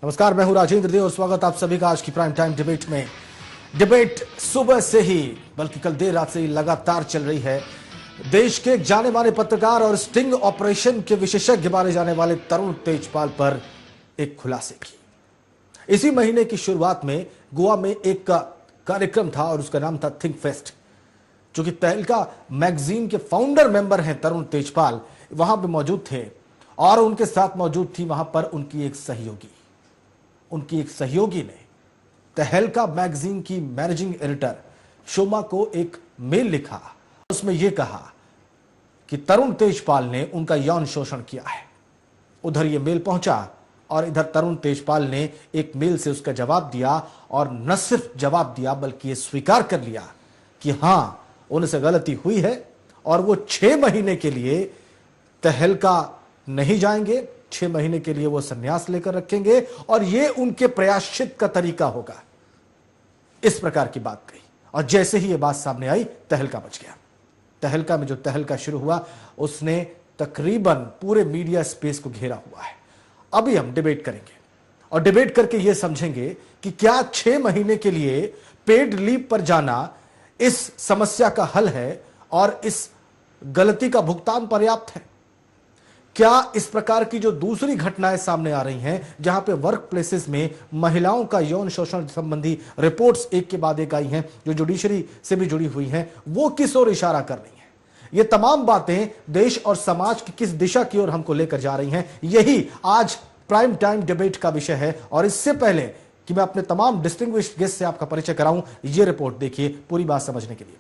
नमस्कार, मैं हूं राजेंद्र देव और स्वागत आप सभी का आज की प्राइम टाइम डिबेट में। डिबेट सुबह से ही बल्कि कल देर रात से ही लगातार चल रही है। देश के जाने माने पत्रकार और स्टिंग ऑपरेशन के विशेषज्ञ माने जाने वाले तरुण तेजपाल पर एक खुलासे की। इसी महीने की शुरुआत में गोवा में एक कार्यक्रम था और उसका नाम था थिंक फेस्ट। जो कि तहलका मैगजीन के फाउंडर मेंबर हैं तरुण तेजपाल, वहां पे मौजूद थे और उनके साथ मौजूद थी वहां पर उनकी एक सहयोगी ने तहलका मैगजीन की मैनेजिंग एडिटर शोमा को एक मेल लिखा। उसमें यह कहा कि तरुण तेजपाल ने उनका यौन शोषण किया है। उधर यह मेल पहुंचा और इधर तरुण तेजपाल ने एक मेल से उसका जवाब दिया और न सिर्फ जवाब दिया बल्कि यह स्वीकार कर लिया कि हां, उनसे गलती हुई है और वो 6 महीने के लिए तहलका नहीं जाएंगे। 6 महीने के लिए वो संन्यास लेकर रखेंगे और ये उनके प्रायश्चित का तरीका होगा। इस प्रकार की बात कही और जैसे ही ये बात सामने आई, तहलका बच गया। तहलका में जो तहलका शुरू हुआ उसने तकरीबन पूरे मीडिया स्पेस को घेरा हुआ है। अभी हम डिबेट करेंगे और डिबेट करके ये समझेंगे कि क्या 6 महीने के लिए पेड लीव पर जाना इस समस्या का हल है और इस गलती का भुगतान पर्याप्त है। क्या इस प्रकार की जो दूसरी घटनाएं सामने आ रही हैं, जहां पे वर्क प्लेसेस में महिलाओं का यौन शोषण संबंधी रिपोर्ट्स एक के बाद एक आई हैं, जो जुडिशरी से भी जुड़ी हुई हैं, वो किस ओर इशारा कर रही हैं? ये तमाम बातें देश और समाज की किस दिशा की ओर हमको लेकर जा रही हैं, यही आज प्राइम टाइम डिबेट का विषय है। और इससे पहले कि मैं अपने तमाम डिस्टिंग्विश्ड गेस्ट से आपका परिचय कराऊं, ये रिपोर्ट देखिए पूरी बात समझने के लिए।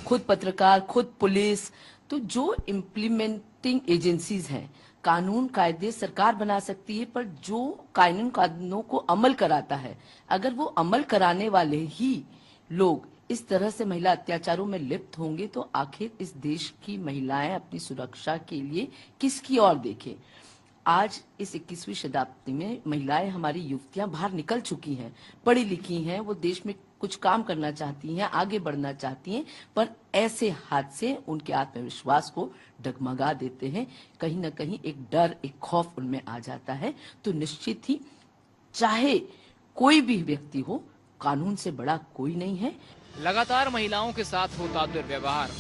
खुद पत्रकार, खुद पुलिस, तो जो इम्प्लीमेंटिंग एजेंसीज हैं, कानून कायदे सरकार बना सकती है, पर जो कानूनों को अमल कराता है, अगर वो अमल कराने वाले ही लोग इस तरह से महिला अत्याचारों में लिप्त होंगे तो आखिर इस देश की महिलाएं अपनी सुरक्षा के लिए किसकी ओर देखें। आज इस 21वीं शताब्दी में महिलाएं, हमारी युवतियां बाहर निकल चुकी हैं, पढ़ी लिखी हैं, वो देश में कुछ काम करना चाहती हैं, आगे बढ़ना चाहती हैं, पर ऐसे हादसे उनके आत्मविश्वास को डगमगा देते हैं। कहीं ना कहीं एक डर, एक खौफ उनमें आ जाता है। तो निश्चित ही चाहे कोई भी व्यक्ति हो, कानून से बड़ा कोई नहीं है। लगातार महिलाओं के साथ होता दुर्व्यवहार,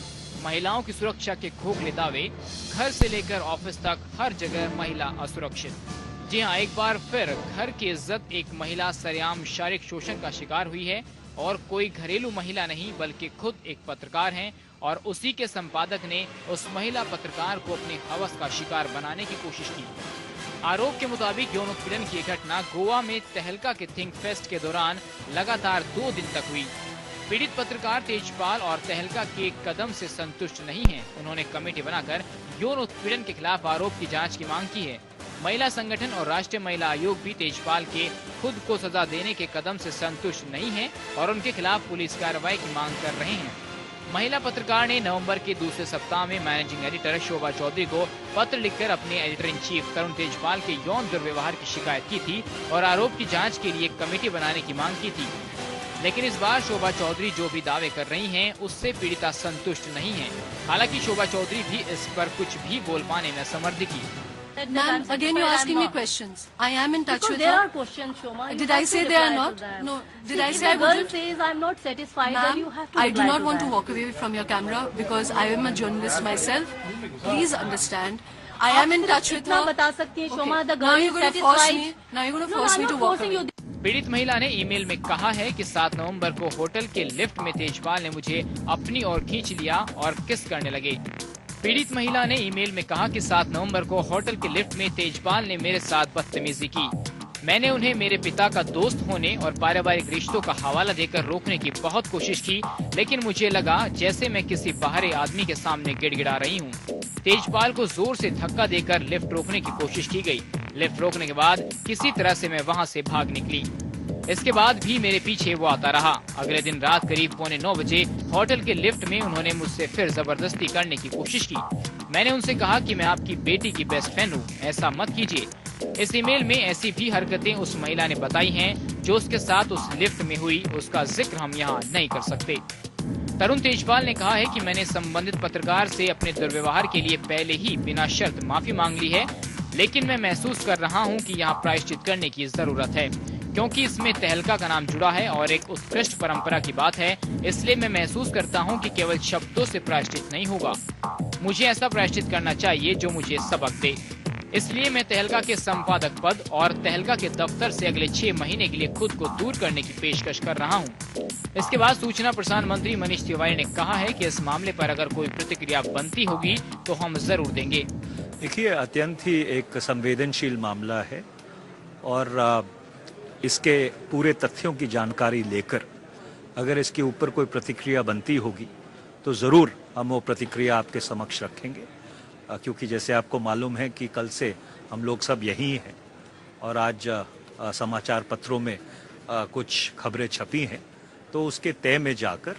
महिलाओं की सुरक्षा के खोखले दावे, घर से लेकर ऑफिस तक हर जगह महिला असुरक्षित। जी हाँ, एक बार फिर घर की इज्जत एक महिला सरेआम शारीरिक शोषण का शिकार हुई है और कोई घरेलू महिला नहीं बल्कि खुद एक पत्रकार हैं और उसी के संपादक ने उस महिला पत्रकार को अपने हवस का शिकार बनाने की कोशिश की। आरोप के मुताबिक यौन उत्पीड़न की घटना गोवा में तहलका के थिंक फेस्ट के दौरान लगातार 2 दिन तक हुई। पीड़ित पत्रकार तेजपाल और तहलका के कदम से संतुष्ट नहीं हैं। उन्होंने कमेटी बनाकर यौन उत्पीड़न के खिलाफ आरोप की जांच की मांग की है। महिला संगठन और राष्ट्रीय महिला आयोग भी तेजपाल के खुद को सजा देने के कदम से संतुष्ट नहीं है और उनके खिलाफ पुलिस कार्रवाई की मांग कर रहे हैं। महिला पत्रकार ने नवंबर के दूसरे सप्ताह में मैनेजिंग एडिटर शोभा चौधरी को पत्र लिखकर अपने एडिटर इन चीफ तरुण तेजपाल के यौन दुर्व्यवहार की शिकायत की थी और आरोप की जाँच के लिए कमेटी बनाने की मांग की थी। लेकिन इस बार शोभा चौधरी जो भी दावे कर रही हैं, उससे पीड़िता संतुष्ट नहीं है। हालांकि शोभा चौधरी भी इस पर कुछ भी बोल पाने में समर्थ दिखी। Ma'am, again you're asking me questions. I am in touch with her. There are questions, Shoma. Did I say they are not? No. Did I say I wouldn't? wouldn't? Says I'm not satisfied. Then you have to. I do reply not to want to that. walk away from your camera because I am a journalist myself. Please understand. I am in touch with इतना her. बता सकती हैं, Shoma. The Now girl you're is going to force satisfied. me. Now you're going to No, force I'm me to not walk forcing away. you. पीड़ित महिला ने email में कहा है कि 7 नवंबर को होटल के लिफ्ट में तेजपाल ने मुझे अपनी ओर खींच लिया और किस करने लगे। पीड़ित महिला ने ईमेल में कहा कि 7 नवंबर को होटल के लिफ्ट में तेजपाल ने मेरे साथ बदतमीजी की। मैंने उन्हें मेरे पिता का दोस्त होने और पारिवारिक रिश्तों का हवाला देकर रोकने की बहुत कोशिश की, लेकिन मुझे लगा जैसे मैं किसी बाहरी आदमी के सामने गिड़गिड़ा रही हूँ। तेजपाल को जोर से धक्का देकर लिफ्ट रोकने की कोशिश की गई। लिफ्ट रोकने के बाद किसी तरह से मैं वहाँ से भाग निकली। इसके बाद भी मेरे पीछे वो आता रहा। अगले दिन रात करीब 8:45 बजे होटल के लिफ्ट में उन्होंने मुझसे फिर जबरदस्ती करने की कोशिश की। मैंने उनसे कहा कि मैं आपकी बेटी की बेस्ट फ्रेंड हूँ, ऐसा मत कीजिए। इस ईमेल में ऐसी भी हरकतें उस महिला ने बताई हैं जो उसके साथ उस लिफ्ट में हुई, उसका जिक्र हम यहाँ नहीं कर सकते। तरुण तेजपाल ने कहा है कि मैंने संबंधित पत्रकार से अपने दुर्व्यवहार के लिए पहले ही बिना शर्त माफी मांग ली है, लेकिन मैं महसूस कर रहा हूं कि यहाँ प्रायश्चित करने की जरूरत है, क्योंकि इसमें तहलका का नाम जुड़ा है और एक उत्कृष्ट परंपरा की बात है। इसलिए मैं महसूस करता हूं कि केवल शब्दों से प्रायश्चित नहीं होगा, मुझे ऐसा प्रायश्चित करना चाहिए जो मुझे सबक दे। इसलिए मैं तहलका के संपादक पद और तहलका के दफ्तर से अगले 6 महीने के लिए खुद को दूर करने की पेशकश कर रहा हूं। इसके बाद सूचना प्रसारण मंत्री मनीष तिवारी ने कहा है कि इस मामले पर अगर कोई प्रतिक्रिया बनती होगी तो हम जरूर देंगे। देखिए, अत्यंत ही एक संवेदनशील मामला है और इसके पूरे तथ्यों की जानकारी लेकर अगर इसके ऊपर कोई प्रतिक्रिया बनती होगी तो ज़रूर हम वो प्रतिक्रिया आपके समक्ष रखेंगे, क्योंकि जैसे आपको मालूम है कि कल से हम लोग सब यहीं हैं और आज समाचार पत्रों में कुछ खबरें छपी हैं, तो उसके तय में जाकर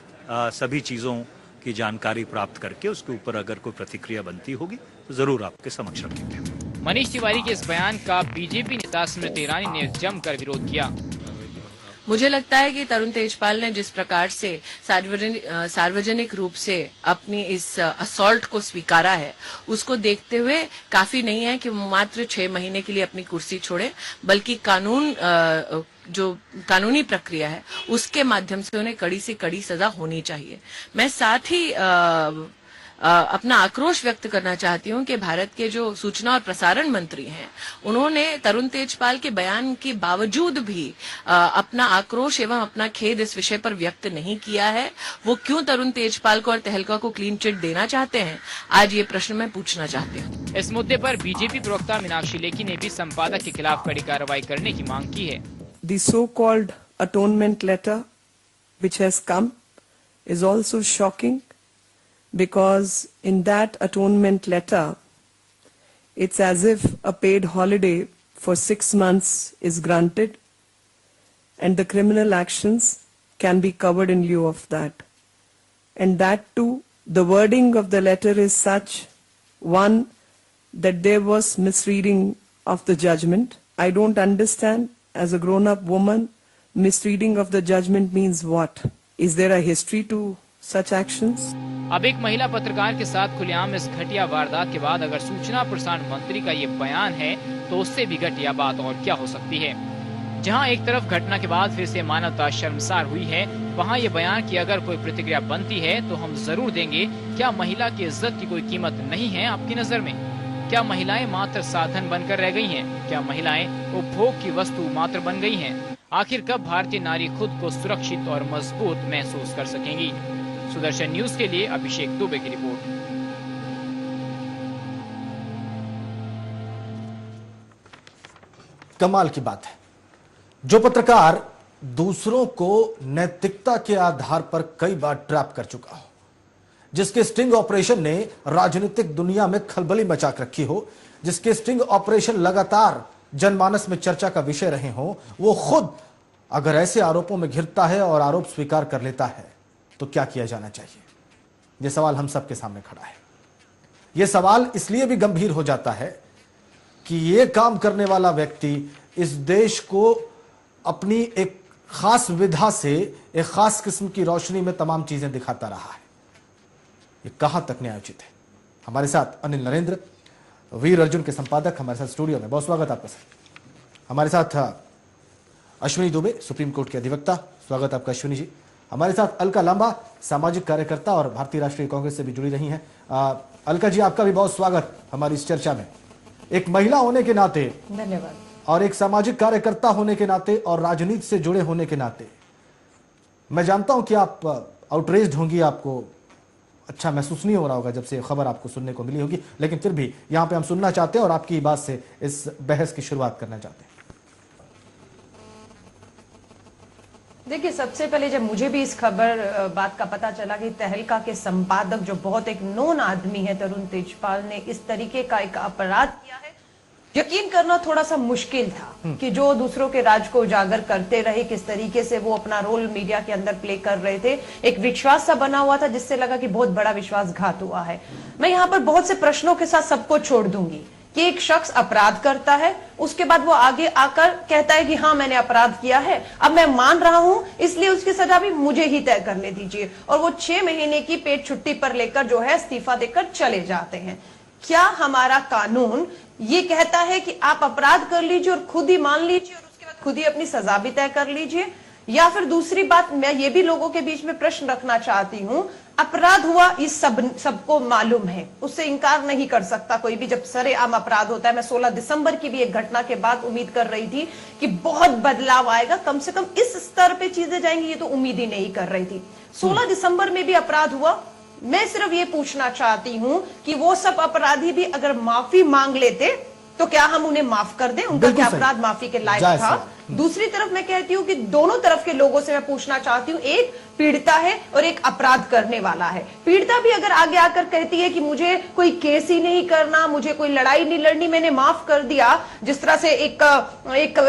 सभी चीज़ों की जानकारी प्राप्त करके उसके ऊपर अगर कोई प्रतिक्रिया बनती होगी तो जरूर आपके समक्ष रखेंगे। मनीष तिवारी के इस बयान का बीजेपी नेता स्मृति ईरानी ने जमकर विरोध किया। मुझे लगता है कि तरुण तेजपाल ने जिस प्रकार से सार्वजनिक रूप से अपनी इस असॉल्ट को स्वीकारा है, उसको देखते हुए काफी नहीं है कि मात्र 6 महीने के लिए अपनी कुर्सी छोड़े, बल्कि जो कानूनी प्रक्रिया है उसके माध्यम से उन्हें कड़ी से कड़ी सजा होनी चाहिए। मैं साथ ही अपना आक्रोश व्यक्त करना चाहती हूं कि भारत के जो सूचना और प्रसारण मंत्री हैं, उन्होंने तरुण तेजपाल के बयान के बावजूद भी अपना आक्रोश एवं अपना खेद इस विषय पर व्यक्त नहीं किया है। वो क्यों तरुण तेजपाल को और तहलका को क्लीन चिट देना चाहते हैं, आज ये प्रश्न मैं पूछना चाहती हूँ। इस मुद्दे पर बीजेपी प्रवक्ता मीनाक्षी लेखी ने भी संपादक के खिलाफ कड़ी कार्रवाई करने की मांग की है। The so-called atonement letter which has come is also shocking, because in that atonement letter it's as if a paid holiday for 6 months is granted and the criminal actions can be covered in lieu of that. And that too, the wording of the letter is such, one, that there was misreading of the judgment. I don't understand, as a grown-up woman, misreading of the judgment means what? Is there a history to such actions? अब एक महिला पत्रकार के साथ खुलेआम इस घटिया वारदात के बाद अगर सूचना प्रसारण मंत्री का ये बयान है तो उससे भी घटिया बात और क्या हो सकती है। जहां एक तरफ घटना के बाद फिर से मानवता शर्मसार हुई है, वहां ये बयान की अगर कोई प्रतिक्रिया बनती है तो हम जरूर देंगे। क्या महिला की इज्जत की कोई कीमत नहीं है आपकी नजर में? क्या महिलाएं मात्र साधन बनकर रह गई हैं? क्या महिलाएं उपभोग की वस्तु मात्र बन गई हैं? आखिर कब भारतीय नारी खुद को सुरक्षित और मजबूत महसूस कर सकेंगी? सुदर्शन न्यूज के लिए अभिषेक दुबे की रिपोर्ट। कमाल की बात है, जो पत्रकार दूसरों को नैतिकता के आधार पर कई बार ट्रैप कर चुका हो, जिसके स्टिंग ऑपरेशन ने राजनीतिक दुनिया में खलबली मचा रखी हो, जिसके स्टिंग ऑपरेशन लगातार जनमानस में चर्चा का विषय रहे हो, वो खुद अगर ऐसे आरोपों में घिरता है और आरोप स्वीकार कर लेता है तो क्या किया जाना चाहिए? यह सवाल हम सबके सामने खड़ा है। यह सवाल इसलिए भी गंभीर हो जाता है कि यह काम करने वाला व्यक्ति इस देश को अपनी एक खास विधा से एक खास किस्म की रोशनी में तमाम चीजें दिखाता रहा है। ये कहां तक न्यायोचित है? हमारे साथ अनिल नरेंद्र, वीर अर्जुन के संपादक, हमारे साथ स्टूडियो में। बहुत स्वागत आपका सर। हमारे साथ अश्विनी दुबे, सुप्रीम कोर्ट के अधिवक्ता, स्वागत आपका अश्विनी जी। हमारे साथ अलका लांबा, सामाजिक कार्यकर्ता और भारतीय राष्ट्रीय कांग्रेस से भी जुड़ी रही हैं। अलका जी, आपका भी बहुत स्वागत हमारी इस चर्चा में। एक महिला होने के नाते धन्यवाद, और एक सामाजिक कार्यकर्ता होने के नाते और राजनीति से जुड़े होने के नाते मैं जानता हूं कि आप आउटरेज्ड होंगी, आपको अच्छा महसूस नहीं हो रहा होगा जब से खबर आपको सुनने को मिली होगी, लेकिन फिर भी यहां पे हम सुनना चाहते हैं और आपकी बात से इस बहस की शुरुआत करना चाहते हैं। देखिए, सबसे पहले जब मुझे भी इस बात का पता चला कि तहलका के संपादक जो बहुत एक नोन आदमी है तरुण तेजपाल ने इस तरीके का एक अपराध किया है, यकीन करना थोड़ा सा मुश्किल था कि जो दूसरों के राज को उजागर करते रहे, किस तरीके से वो अपना रोल मीडिया के अंदर प्ले कर रहे थे। एक विश्वास सा बना हुआ था जिससे लगा कि बहुत बड़ा विश्वासघात हुआ है। मैं यहाँ पर बहुत से प्रश्नों के साथ सबको छोड़ दूंगी कि एक शख्स अपराध करता है, उसके बाद वो आगे आकर कहता है कि हाँ मैंने अपराध किया है, अब मैं मान रहा हूं, इसलिए उसकी सजा भी मुझे ही तय करने दीजिए, और वो 6 महीने की पेट छुट्टी पर लेकर जो है इस्तीफा देकर चले जाते हैं। क्या हमारा कानून ये कहता है कि आप अपराध कर लीजिए और खुद ही मान लीजिए और उसके बाद खुद ही अपनी सजा भी तय कर लीजिए? या फिर दूसरी बात, मैं ये भी लोगों के बीच में प्रश्न रखना चाहती हूं, अपराध हुआ ये सबको मालूम है, उससे इनकार नहीं कर सकता कोई भी जब सरेआम अपराध होता है। मैं 16 दिसंबर की भी एक घटना के बाद उम्मीद कर रही थी कि बहुत बदलाव आएगा, कम से कम इस स्तर पे चीजें जाएंगी, ये तो उम्मीद ही नहीं कर रही थी। 16 दिसंबर में भी अपराध हुआ। मैं सिर्फ ये पूछना चाहती हूं कि वो सब अपराधी भी अगर माफी मांग लेते तो क्या हम उन्हें माफ कर दें? उनका क्या अपराध माफी के लायक था? दूसरी तरफ मैं कहती हूँ कि दोनों तरफ के लोगों से मैं पूछना चाहती हूँ, एक पीड़िता है और एक अपराध करने वाला है। पीड़िता भी अगर आगे आकर कहती है कि मुझे कोई केस ही नहीं करना, मुझे कोई लड़ाई नहीं लड़नी, मैंने माफ कर दिया, जिस तरह से एक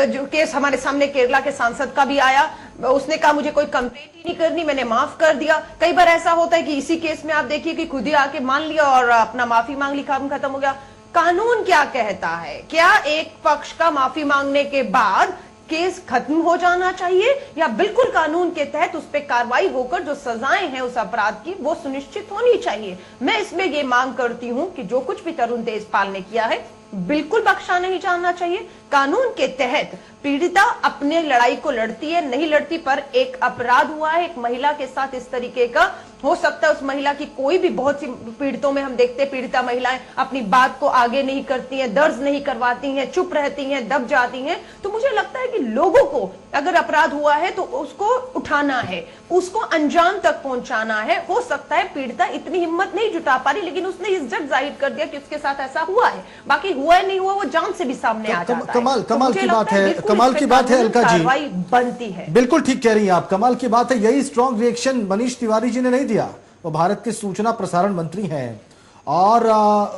जो केस हमारे सामने केरला के सांसद का भी आया, उसने कहा मुझे कोई कंप्लेंट ही नहीं करनी, मैंने माफ कर दिया। कई बार ऐसा होता है कि इसी केस में आप देखिए कि खुद ही आके मान लिया और अपना माफी मांग ली, काम खत्म हो गया। कानून क्या कहता है? क्या एक पक्ष का माफी मांगने के बाद केस खत्म हो जाना चाहिए, या बिल्कुल कानून के तहत उस पर कार्रवाई होकर जो सजाएं हैं उस अपराध की वो सुनिश्चित होनी चाहिए? मैं इसमें ये मांग करती हूं कि जो कुछ भी तरुण तेजपाल ने किया है बिल्कुल बख्शा नहीं जाना चाहिए। कानून के तहत पीड़िता अपने लड़ाई को लड़ती है, नहीं लड़ती, पर एक अपराध हुआ है एक महिला के साथ इस तरीके का, हो सकता है उस महिला की कोई भी, बहुत सी पीड़ितों में हम देखते हैं पीड़िता महिलाएं अपनी बात को आगे नहीं करती हैं, दर्ज नहीं करवाती हैं, चुप रहती हैं, दब जाती हैं। तो मुझे लगता है कि लोगों को अगर अपराध हुआ है तो उसको उठाना है, उसको अंजाम तक पहुंचाना है। हो सकता है पीड़िता इतनी हिम्मत नहीं जुटा पा रही, लेकिन उसने इज्जत जाहिर कर दिया कि उसके साथ ऐसा हुआ है। बाकी हुआ है नहीं हुआ वो जान से भी सामने आ जाता है। कमाल की बात है, कमाल की बात है अलका जी, बनती है। बिल्कुल ठीक कह रही हैं आप, कमाल की बात है। यही स्ट्रॉन्ग रिएक्शन मनीष तिवारी जी ने नहीं दिया। वो भारत के सूचना प्रसारण मंत्री हैं और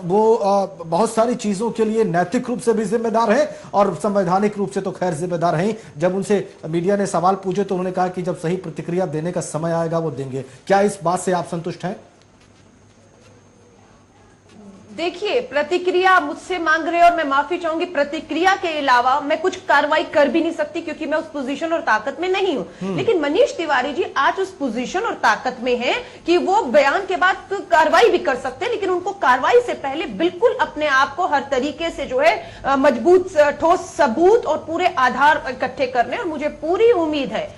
वो बहुत सारी चीजों के लिए नैतिक रूप से भी जिम्मेदार है और संवैधानिक रूप से तो खैर जिम्मेदार हैं। जब उनसे मीडिया ने सवाल पूछे तो उन्होंने कहा कि जब सही प्रतिक्रिया देने का समय आएगा वो देंगे। क्या इस बात से आप संतुष्ट हैं? देखिए, प्रतिक्रिया मुझसे मांग रहे और मैं माफी चाहूंगी, प्रतिक्रिया के अलावा मैं कुछ कार्रवाई कर भी नहीं सकती क्योंकि मैं उस पोजीशन और ताकत में नहीं हूं। लेकिन मनीष तिवारी जी आज उस पोजीशन और ताकत में हैं कि वो बयान के बाद तो कार्रवाई भी कर सकते हैं, लेकिन उनको कार्रवाई से पहले बिल्कुल अपने आप को हर तरीके से जो है मजबूत, ठोस सबूत और पूरे आधार इकट्ठे करने। और मुझे पूरी उम्मीद है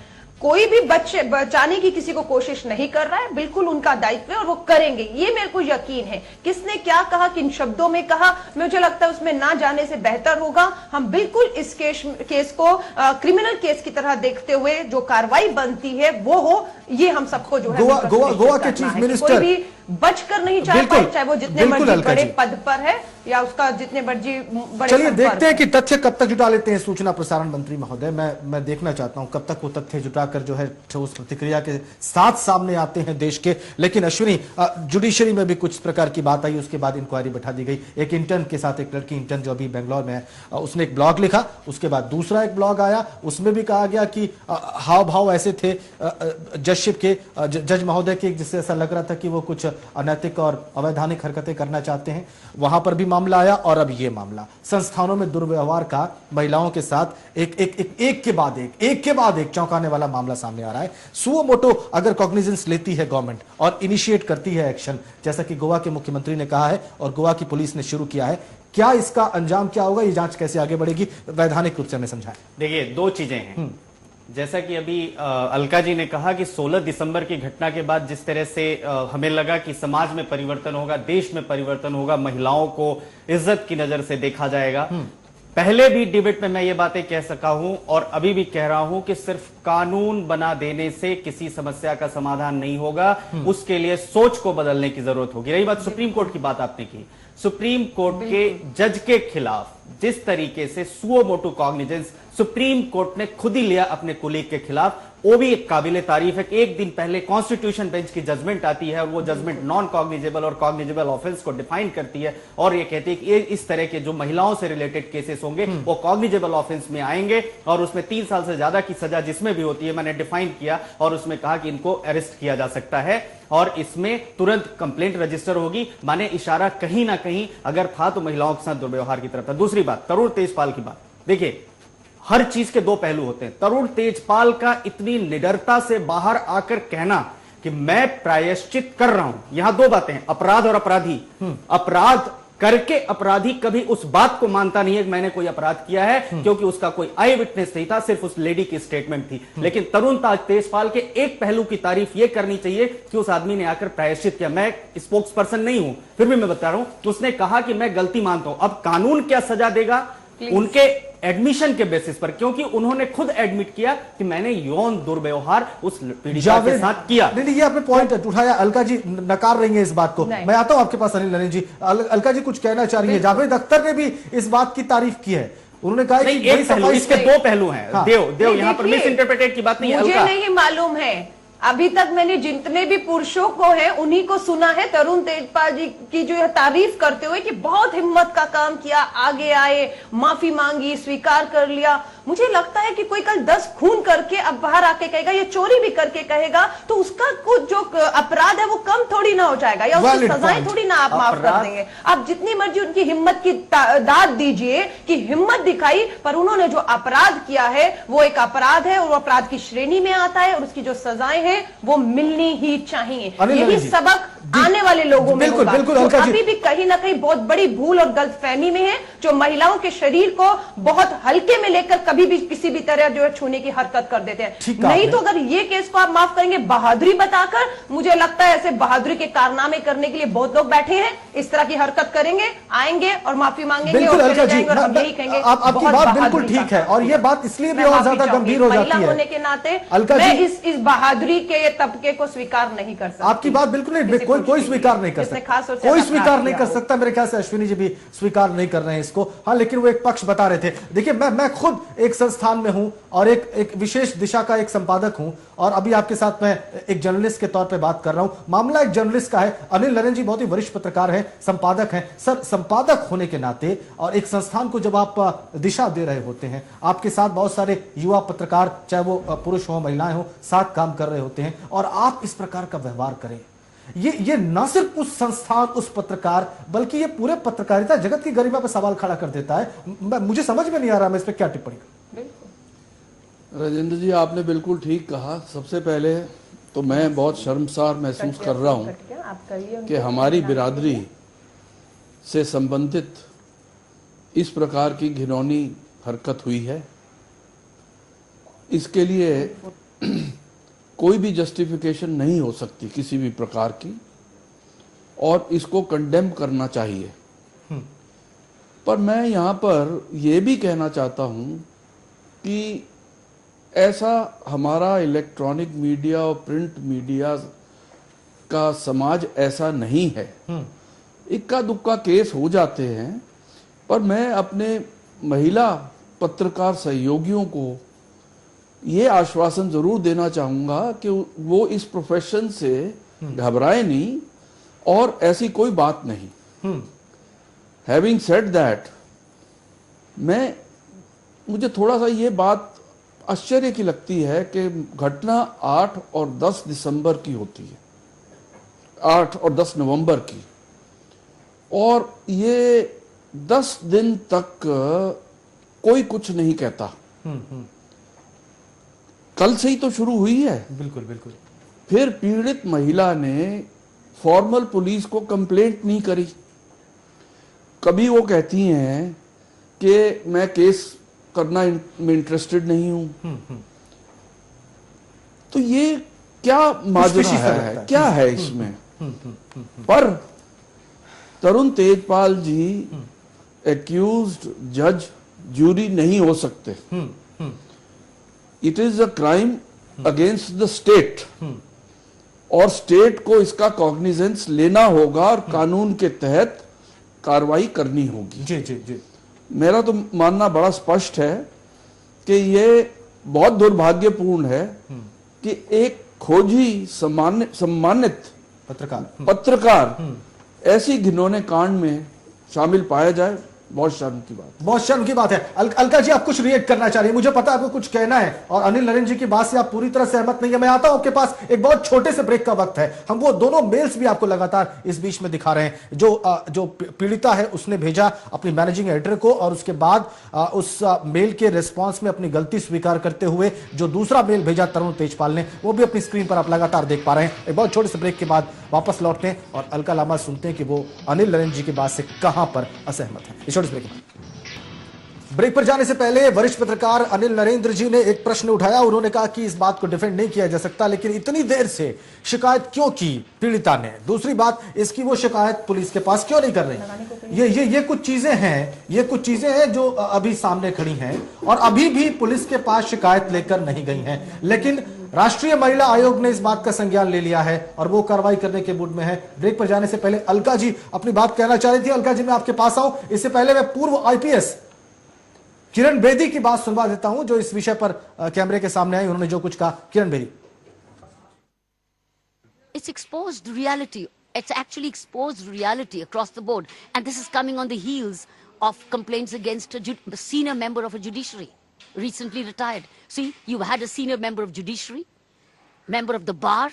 कोई भी बचाने की किसी को कोशिश नहीं कर रहा है, बिल्कुल उनका दायित्व है और वो करेंगे, ये मेरे को यकीन है। किसने क्या कहा, किन शब्दों में कहा, मुझे लगता है उसमें ना जाने से बेहतर होगा हम बिल्कुल इस केस को क्रिमिनल केस की तरह देखते हुए जो कार्रवाई बनती है वो हो, ये हम सबको जो है गोवा के चीफ मिनिस्टर कोई भी बचकर नहीं जा पाए, चाहे वो जितने मर्जी बड़े पद पर है या उसका जितने मर्जी बड़े। चलिए देखते हैं कि तथ्य कब तक जुटा लेते हैं सूचना प्रसारण मंत्री महोदय। मैं देखना चाहता हूं कब तक वो तथ्य जुटाकर जो है ठोस प्रतिक्रिया के साथ सामने आते हैं देश के। लेकिन अश्विनी, जुडिशरी में भी कुछ प्रकार की बात आई, उसके बाद इंक्वायरी बैठा दी गई। एक इंटर्न के साथ, एक लड़की इंटर्न जो अभी बेंगलोर में है, उसने एक ब्लॉग लिखा, उसके बाद दूसरा एक ब्लॉग आया, उसमें भी कहा गया कि हाव भाव ऐसे थे जजशिप के, जज महोदय के, जिससे ऐसा लग रहा था कि वो कुछ अनैतिक और अवैधानिक हरकतें करना चाहते हैं। वहां पर भी मामला आया और अब ये मामला संस्थानों में दुर्व्यवहार का महिलाओं के साथ एक के बाद एक चौंकाने वाला मामला सामने आ रहा है। सुओ मोटो अगर कॉग्निजेंस लेती है गवर्नमेंट और इनिशिएट करती है एक्शन, जैसा कि गोवा के मुख्यमंत्री ने कहा है और गोवा की पुलिस ने शुरू किया है, क्या इसका अंजाम क्या होगा, ये जांच कैसे आगे बढ़ेगी, वैधानिक रूप से हमें समझाएं। देखिए, दो चीजें हैं। जैसा कि अभी अलका जी ने कहा कि 16 दिसंबर की घटना के बाद जिस तरह से हमें लगा कि समाज में परिवर्तन होगा, देश में परिवर्तन होगा, महिलाओं को इज्जत की नजर से देखा जाएगा। पहले भी डिबेट में मैं ये बातें कह सका हूं और अभी भी कह रहा हूं कि सिर्फ कानून बना देने से किसी समस्या का समाधान नहीं होगा, उसके लिए सोच को बदलने की जरूरत होगी। रही बात सुप्रीम कोर्ट की बात आपने की, सुप्रीम कोर्ट के जज के खिलाफ जिस तरीके से suo motu cognizance supreme court ने खुद ही लिया अपने कुलीग के खिलाफ, वो भी एक काबिले तारीफ है कि एक दिन पहले कॉन्स्टिट्यूशन बेंच की जजमेंट आती है और वो जजमेंट नॉन कॉग्निजेबल और कॉग्निजेबल ऑफेंस को डिफाइन करती है और ये कहती है कि ये इस तरह के जो महिलाओं से रिलेटेड केसेस होंगे वो कॉग्निजेबल ऑफेंस में आएंगे और उसमें 3 साल से ज्यादा की सजा जिसमें भी होती है मैंने डिफाइन किया और उसमें कहा कि इनको अरेस्ट किया जा सकता है और इसमें तुरंत कंप्लेंट रजिस्टर होगी। माने इशारा कहीं ना कहीं अगर था तो महिलाओं के साथ दुर्व्यवहार की तरफ था। दूसरी बात, तरुण तेजपाल की बात, देखिए हर चीज के 2 पहलू होते हैं। तरुण तेजपाल का इतनी निडरता से बाहर आकर कहना कि मैं प्रायश्चित कर रहा हूं, यहां 2 बातें हैं, अपराध और अपराधी। अपराध करके अपराधी कभी उस बात को मानता नहीं है कि मैंने कोई अपराध किया है, क्योंकि उसका कोई आई विटनेस नहीं था, सिर्फ उस लेडी की स्टेटमेंट थी। लेकिन तरुण तेजपाल के एक पहलू की तारीफ यह करनी चाहिए कि उस आदमी ने आकर प्रायश्चित किया। मैं स्पोक्स पर्सन नहीं हूं, फिर भी मैं बता रहा हूं कि उसने कहा कि मैं गलती मानता हूं। अब कानून क्या सजा देगा उनके एडमिशन के बेसिस पर, क्योंकि उन्होंने खुद एडमिट किया कि मैंने यौन दुर्व्यवहार उस पीड़िता के साथ किया। नहीं, ये आपने पॉइंट उठाया। अलका जी नकार रही है इस बात को। मैं आता हूं आपके पास अनिल नरेन जी। अलका जी कुछ कहना चाह रही है। जावेद अख्तर ने भी इस बात की तारीफ की है। उन्होंने कहा कि एक पहलू, इसके 2 पहलू हैं। हाँ। देव यहाँ पर मिस इंटरप्रेटेड की बात नहीं है। मुझे नहीं मालूम है, अभी तक मैंने जितने भी पुरुषों को है उन्हीं को सुना है तरुण तेजपाल जी की जो है तारीफ करते हुए कि बहुत हिम्मत का काम किया, आगे आए, माफी मांगी, स्वीकार कर लिया। मुझे लगता है कि कोई कल 10 खून करके अब बाहर आके कहेगा, ये चोरी भी करके कहेगा, तो उसका कुछ जो अपराध है वो कम थोड़ी ना हो जाएगा या उसकी सजाएं थोड़ी ना आप माफ कर देंगे। आप जितनी मर्जी उनकी हिम्मत की दाद दीजिए कि हिम्मत दिखाई, पर उन्होंने जो अपराध किया है वो एक अपराध है और वो अपराध की श्रेणी में आता है और उसकी जो सजाएं हैं वो मिलनी ही चाहिए। यही सबक आने वाले लोगों में होगा। तो अभी भी कहीं ना कहीं बहुत बड़ी भूल और गलतफहमी में है, जो महिलाओं के शरीर को बहुत हल्के में लेकर कभी भी किसी भी तरह जो है छूने की हरकत कर देते हैं। नहीं तो अगर ये केस को आप माफ करेंगे बहादुरी बताकर, मुझे लगता है ऐसे बहादुरी के कारनामे करने के लिए बहुत लोग बैठे हैं, इस तरह की हरकत करेंगे, आएंगे और माफी मांगेंगे और चले जाएंगे और हम यही कहेंगे आपकी बात बिल्कुल ठीक है। और ये बात इसलिए भी और ज्यादा गंभीर हो जाती है होने के नाते मैं इस बहादुरी के तबके को स्वीकार नहीं कर सकता। आपकी बात बिल्कुल नहीं, कोई स्वीकार नहीं कर सकता, कोई स्वीकार नहीं कर सकता। मेरे ख्याल से अश्विनी जी भी स्वीकार नहीं कर रहे हैं इसको। हाँ, लेकिन वो एक पक्ष बता रहे थे। देखिए, मैं खुद एक संस्थान में हूं और एक विशेष दिशा का एक संपादक हूं और अभी आपके साथ मैं एक जर्नलिस्ट के तौर पे बात कर रहा हूं। मामला एक जर्नलिस्ट का है। अनिल नरेन जी बहुत ही वरिष्ठ पत्रकार हैं, संपादक हैं। सर, संपादक होने के नाते और एक संस्थान को जब आप दिशा दे रहे होते हैं, आपके साथ बहुत सारे युवा पत्रकार, चाहे वो पुरुष हो महिलाएं हो, साथ काम कर रहे होते हैं और आप इस प्रकार का व्यवहार करें, ये न सिर्फ उस संस्थान, उस पत्रकार, बल्कि ये पूरे पत्रकारिता जगत की गरिमा पर सवाल खड़ा कर देता है। मुझे समझ में नहीं आ रहा मैं इस पर क्या टिप्पणी करूं। राजेंद्र जी, आपने बिल्कुल ठीक कहा। सबसे पहले तो मैं बहुत शर्मसार महसूस कर रहा हूं कि हमारी बिरादरी से संबंधित इस प्रकार की घिनौनी हरकत हुई है। इसके लिए कोई भी जस्टिफिकेशन नहीं हो सकती किसी भी प्रकार की और इसको कंडेम करना चाहिए। पर मैं यहाँ पर यह भी कहना चाहता हूँ कि ऐसा हमारा इलेक्ट्रॉनिक मीडिया और प्रिंट मीडिया का समाज ऐसा नहीं है। इक्का दुक्का केस हो जाते हैं, पर मैं अपने महिला पत्रकार सहयोगियों को ये आश्वासन जरूर देना चाहूंगा कि वो इस प्रोफेशन से घबराए नहीं और ऐसी कोई बात नहीं। हैविंग सेड दैट, मुझे थोड़ा सा ये बात आश्चर्य की लगती है कि घटना 8 और 10 दिसंबर की होती है, 8 और 10 नवंबर की, और ये 10 दिन तक कोई कुछ नहीं कहता। कल से ही तो शुरू हुई है। बिल्कुल बिल्कुल। फिर पीड़ित महिला ने फॉर्मल पुलिस को कंप्लेंट नहीं करी। कभी वो कहती हैं कि मैं केस करना में इंटरेस्टेड नहीं हूं। तो ये क्या माजरा है, क्या है इसमें? पर तरुण तेजपाल जी एक्यूज्ड, जज, जूरी नहीं हो सकते। It is a crime against the state और स्टेट को इसका कॉग्निजेंस लेना होगा और कानून के तहत कार्रवाई करनी होगी। जी जी जी। मेरा तो मानना बड़ा स्पष्ट है कि ये बहुत दुर्भाग्यपूर्ण है कि एक खोजी सम्मानित पत्रकार ऐसी घिनौने कांड में शामिल पाया जाए, बहुत शर्म की बात। बहुत शर्म की बात है। अलका जी, आप कुछ रिएक्ट करना चाह रही हैं, मुझे पता है आपको कुछ कहना है, और अनिल नरेन जी की बात से आप पूरी तरह सहमत नहीं है। मैं आता हूं आपके पास, एक बहुत छोटे से ब्रेक का वक्त है। हम वो दोनों मेल्स भी आपको लगातार इस बीच में दिखा रहे हैं जो पीड़िता है उसने भेजा अपनी मैनेजिंग एडिटर को, और उसके बाद उस मेल के रिस्पॉन्स में अपनी गलती स्वीकार करते हुए जो दूसरा मेल भेजा तरुण तेजपाल ने, वो भी अपनी स्क्रीन पर आप लगातार देख पा रहे हैं। एक बहुत छोटे से ब्रेक के बाद वापस लौटते हैं और अलका लामा सुनते हैं कि वो अनिल नरेन जी की बात से कहां पर असहमत है। ब्रेक पर जाने से पहले वरिष्ठ पत्रकार अनिल नरेंद्र जी ने एक प्रश्न उठाया। उन्होंने कहा कि इस बात को डिफेंड नहीं किया जा सकता, लेकिन इतनी देर से शिकायत क्यों की पीड़िता ने? दूसरी बात, इसकी वो शिकायत पुलिस के पास क्यों नहीं कर रही? ये कुछ चीजें हैं जो अभी सामने खड़ी हैं, और अभी भी पुलिस के पास शिकायत लेकर नहीं गई हैं। लेकिन राष्ट्रीय महिला आयोग ने इस बात का संज्ञान ले लिया है और वो कार्रवाई करने के मूड में है। ब्रेक पर जाने से पहले अलका जी अपनी बात कहना चाह रही थी। अलका जी, मैं आपके पास आऊं, इससे पहले मैं पूर्व आईपीएस किरण बेदी की बात सुनवा देता हूं, जो इस विषय पर कैमरे के सामने आई। उन्होंने जो कुछ कहा, Kiran Bedi. It's exposed reality. It's actually exposed reality across the board. And this is coming on the heels of complaints against a senior member of a judiciary, recently retired. See, you've had a senior member of judiciary, member of the bar,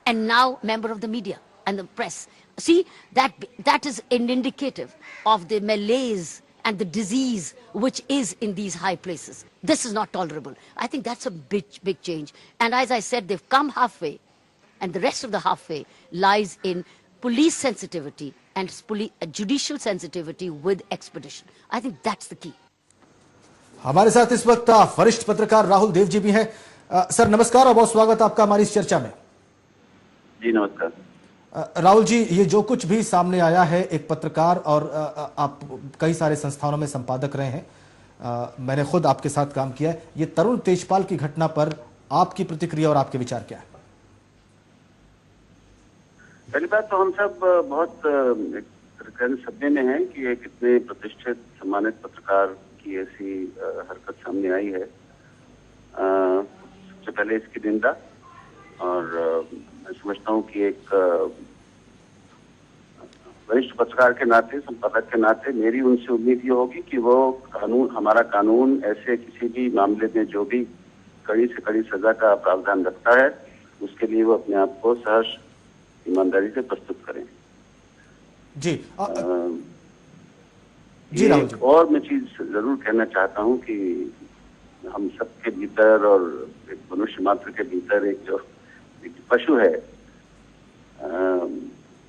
and now member of the media and the press. See, that is an indicative of the malaise and the disease which is in these high places. This is not tolerable. I think that's a big change. And as I said, they've come halfway, and the rest of the halfway lies in police sensitivity and judicial sensitivity with expedition. I think that's the key. हमारे साथ इस वक्त वरिष्ठ पत्रकार राहुल देव जी भी हैं। Sir नमस्कार और बहुत स्वागत आपका हमारी इस चर्चा में। जी नमस्कार। राहुल जी, ये जो कुछ भी सामने आया है, एक पत्रकार और आप कई सारे संस्थानों में संपादक रहे हैं, मैंने खुद आपके साथ काम किया है, ये तरुण तेजपाल की घटना पर आपकी प्रतिक्रिया और आपके विचार क्या है? पहली बात तो हम सब बहुत सदमे में हैं कि एक इतने प्रतिष्ठित सम्मानित पत्रकार की ऐसी हरकत सामने आई है। सबसे पहले इसकी निंदा, और मैं समझता हूँ कि एक वरिष्ठ पत्रकार के नाते, संपादक के नाते मेरी उनसे उम्मीद ये होगी कि वो हमारा कानून ऐसे किसी भी मामले में जो भी कड़ी से कड़ी सजा का प्रावधान रखता है, उसके लिए वो अपने आप को सहर्ष ईमानदारी से प्रस्तुत करें। जी जी राहुल जी, और मैं चीज जरूर कहना चाहता हूँ कि हम सबके भीतर और एक मनुष्य मात्र के भीतर एक जो पशु है,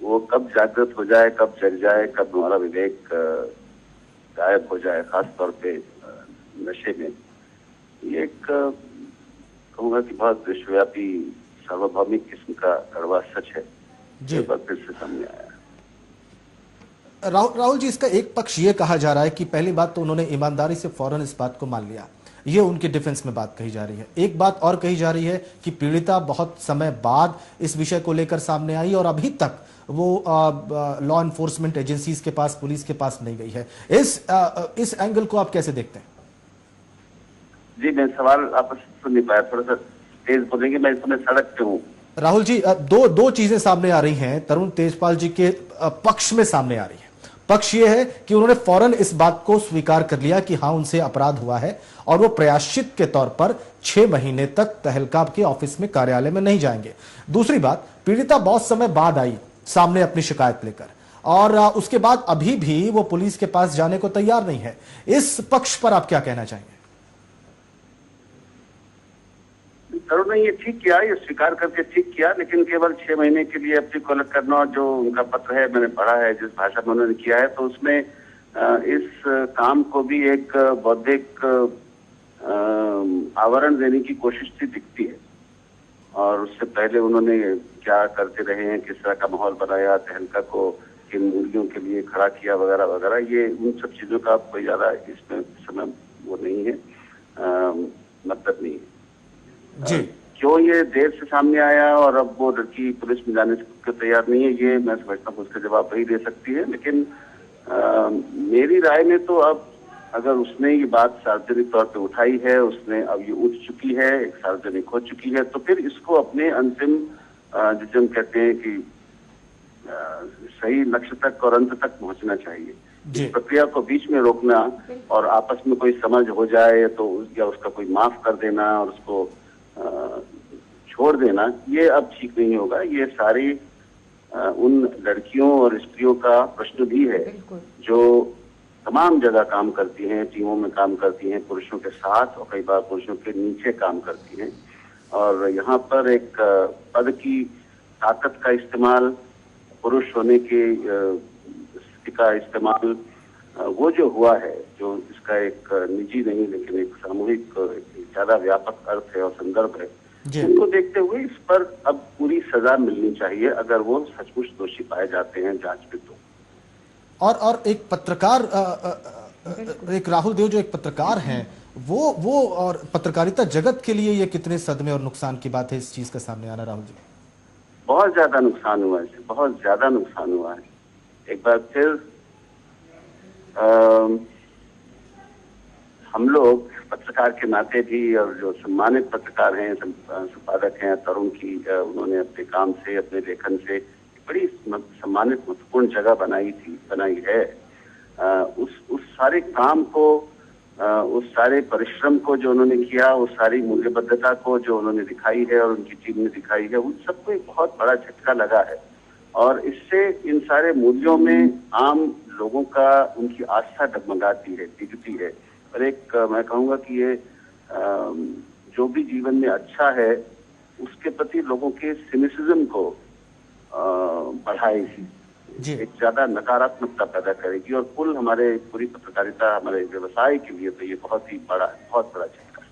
वो कब जागृत हो जाए, कब जग जाए, कब हमारा विवेक गायब हो जाए, खास तौर पे नशे में, ये एक कहूँगा कि बहुत विश्वव्यापी सार्वभौमिक किस्म का कड़वा सच है, जो फिर से सामने आया। राहुल जी, इसका एक पक्ष ये कहा जा रहा है कि पहली बात तो उन्होंने ईमानदारी से फौरन इस बात को मान लिया, ये उनके डिफेंस में बात कही जा रही है। एक बात और कही जा रही है कि पीड़िता बहुत समय बाद इस विषय को लेकर सामने आई और अभी तक वो लॉ एनफोर्समेंट एजेंसीज के पास, पुलिस के पास नहीं गई है। इस एंगल को आप कैसे देखते हैं? जी, मैं सवाल आपस सुन नहीं पाया, थोड़ा सा तेज बोलेंगे, मैं इस समय सड़क पे हूँ। राहुल जी, दो चीजें सामने आ रही हैं, तरुण तेजपाल जी के पक्ष में सामने आ रही है। पक्ष ये है कि उन्होंने फौरन इस बात को स्वीकार कर लिया कि हाँ, उनसे अपराध हुआ है और वो प्रायश्चित के तौर पर 6 महीने तक तहलका के ऑफिस में, कार्यालय में नहीं जाएंगे। दूसरी बात, पीड़िता बहुत समय बाद आई सामने अपनी शिकायत लेकर, और उसके बाद अभी भी वो पुलिस के पास जाने को तैयार नहीं है। इस पक्ष पर आप क्या कहना चाहेंगे? तरुण ने ये ठीक किया, ये स्वीकार करके ठीक किया, लेकिन केवल 6 महीने के लिए अपनी को अलग करना, और जो उनका पत्र है मैंने पढ़ा है, जिस भाषा में उन्होंने किया है, तो उसमें इस काम को भी एक बौद्धिक आवरण देने की कोशिश थी, दिखती है। और उससे पहले उन्होंने क्या करते रहे हैं, किस तरह का माहौल बनाया, तहलका को किन मूल्यों के लिए खड़ा किया, वगैरह वगैरह, ये उन सब चीजों का कोई ज्यादा इसमें समय वो नहीं है, मतलब नहीं है। जी, क्यों ये देर से सामने आया और अब वो लड़की पुलिस में जाने को तैयार नहीं है, ये मैं समझता हूँ उसका जवाब वही दे सकती है। लेकिन मेरी राय में तो अब अगर उसने ये बात सार्वजनिक तौर पे उठाई है, उसने अब ये उठ चुकी है, एक सार्वजनिक हो चुकी है, तो फिर इसको अपने अंतिम जिसे हम कहते हैं कि सही लक्ष्य तक और अंत तक पहुंचना चाहिए। इस प्रक्रिया को बीच में रोकना और आपस में कोई समझ हो जाए तो या उसका कोई माफ कर देना और उसको छोड़ देना, ये अब ठीक नहीं होगा। ये सारी उन लड़कियों और स्त्रियों का प्रश्न भी है जो तमाम जगह काम करती हैं, टीमों में काम करती हैं, पुरुषों के साथ और कई बार पुरुषों के नीचे काम करती हैं। और यहाँ पर एक पद की ताकत का इस्तेमाल, पुरुष होने के स्थिति का इस्तेमाल, वो जो हुआ है, जो इसका एक निजी नहीं लेकिन एक सामूहिक ज्यादा व्यापक अर्थ है और संदर्भ है, उनको देखते हुए इस पर अब पूरी सजा मिलनी चाहिए अगर वो सचमुच दोषी पाए जाते हैं जांच में तो। और एक पत्रकार, एक राहुल देव जो एक पत्रकार हैं, वो और पत्रकारिता जगत के लिए ये कितने सदमे और नुकसान की बात है इस चीज का सामने आना, राहुल जी? बहुत ज्यादा नुकसान हुआ है, इससे बहुत ज्यादा नुकसान हुआ है। एक बार फिर हम लोग पत्रकार के नाते भी, और जो सम्मानित पत्रकार हैं, संपादक हैं तरुण की, उन्होंने अपने काम से, अपने लेखन से बड़ी सम्मानित महत्वपूर्ण जगह बनाई है। उस सारे काम को, उस सारे परिश्रम को जो उन्होंने किया, उस सारी मूल्यबद्धता को जो उन्होंने दिखाई है और उनकी टीम ने दिखाई है, उन सबको एक बहुत बड़ा झटका लगा है। और इससे इन सारे मूल्यों में आम लोगों का, उनकी आस्था डगमगाती है, दिखती है। और एक मैं कहूँगा कि ये जो भी जीवन में अच्छा है उसके प्रति लोगों के सिनिसिज्म को बढ़ाएगी, एक ज्यादा नकारात्मकता पैदा करेगी। और कुल हमारे पूरी पत्रकारिता, हमारे व्यवसाय के लिए तो ये बहुत बड़ा झटका है।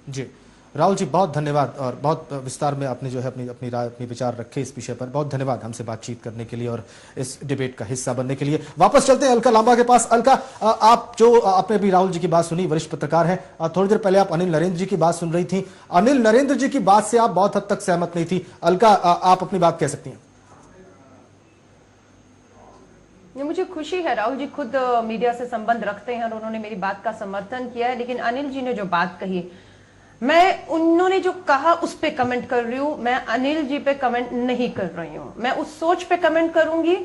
जी राहुल जी, बहुत धन्यवाद, और बहुत विस्तार में आपने जो है अपनी राय, अपने विचार रखे इस विषय पर। बहुत धन्यवाद हमसे बातचीत करने के लिए और इस डिबेट का हिस्सा बनने के लिए। वापस चलते हैं अलका लांबा के पास। अलका, आप जो आपने अभी राहुल जी की बात सुनी, वरिष्ठ पत्रकार हैं, थोड़ी देर पहले आप अनिल नरेंद्र जी की बात सुन रही थी। अनिल नरेंद्र जी की बात से आप बहुत हद तक सहमत नहीं थी। अलका, आप अपनी बात कह सकती हैं। मुझे खुशी है, राहुल जी खुद मीडिया से संबंध रखते हैं और उन्होंने मेरी बात का समर्थन किया है। लेकिन अनिल जी ने जो बात कही, मैं उन्होंने जो कहा उस पे कमेंट कर रही हूं, मैं अनिल जी पे कमेंट नहीं कर रही हूं। मैं उस सोच पे कमेंट करूंगी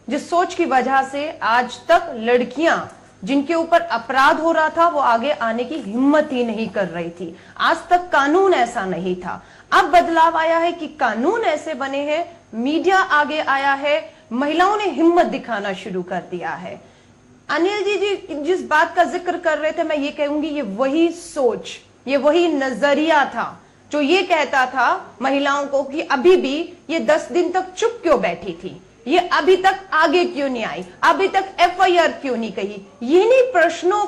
जिस सोच की वजह से आज तक लड़कियां जिनके ऊपर अपराध हो रहा था वो आगे आने की हिम्मत ही नहीं कर रही थी। आज तक कानून ऐसा नहीं था। अब बदलाव आया है कि कानून ऐसे बने हैं, मीडिया आगे आया है, महिलाओं ने हिम्मत दिखाना शुरू कर दिया है। अनिल जी जिस बात का जिक्र कर रहे थे, मैं ये कहूंगी ये वही सोच, ये वही नजरिया था जो ये कहता था महिलाओं को कि अभी भी ये 10 दिन तक चुप क्यों बैठी थी, ये अभी तक आगे क्यों नहीं आई, अभी तक एफआईआर क्यों नहीं कही। यही प्रश्नों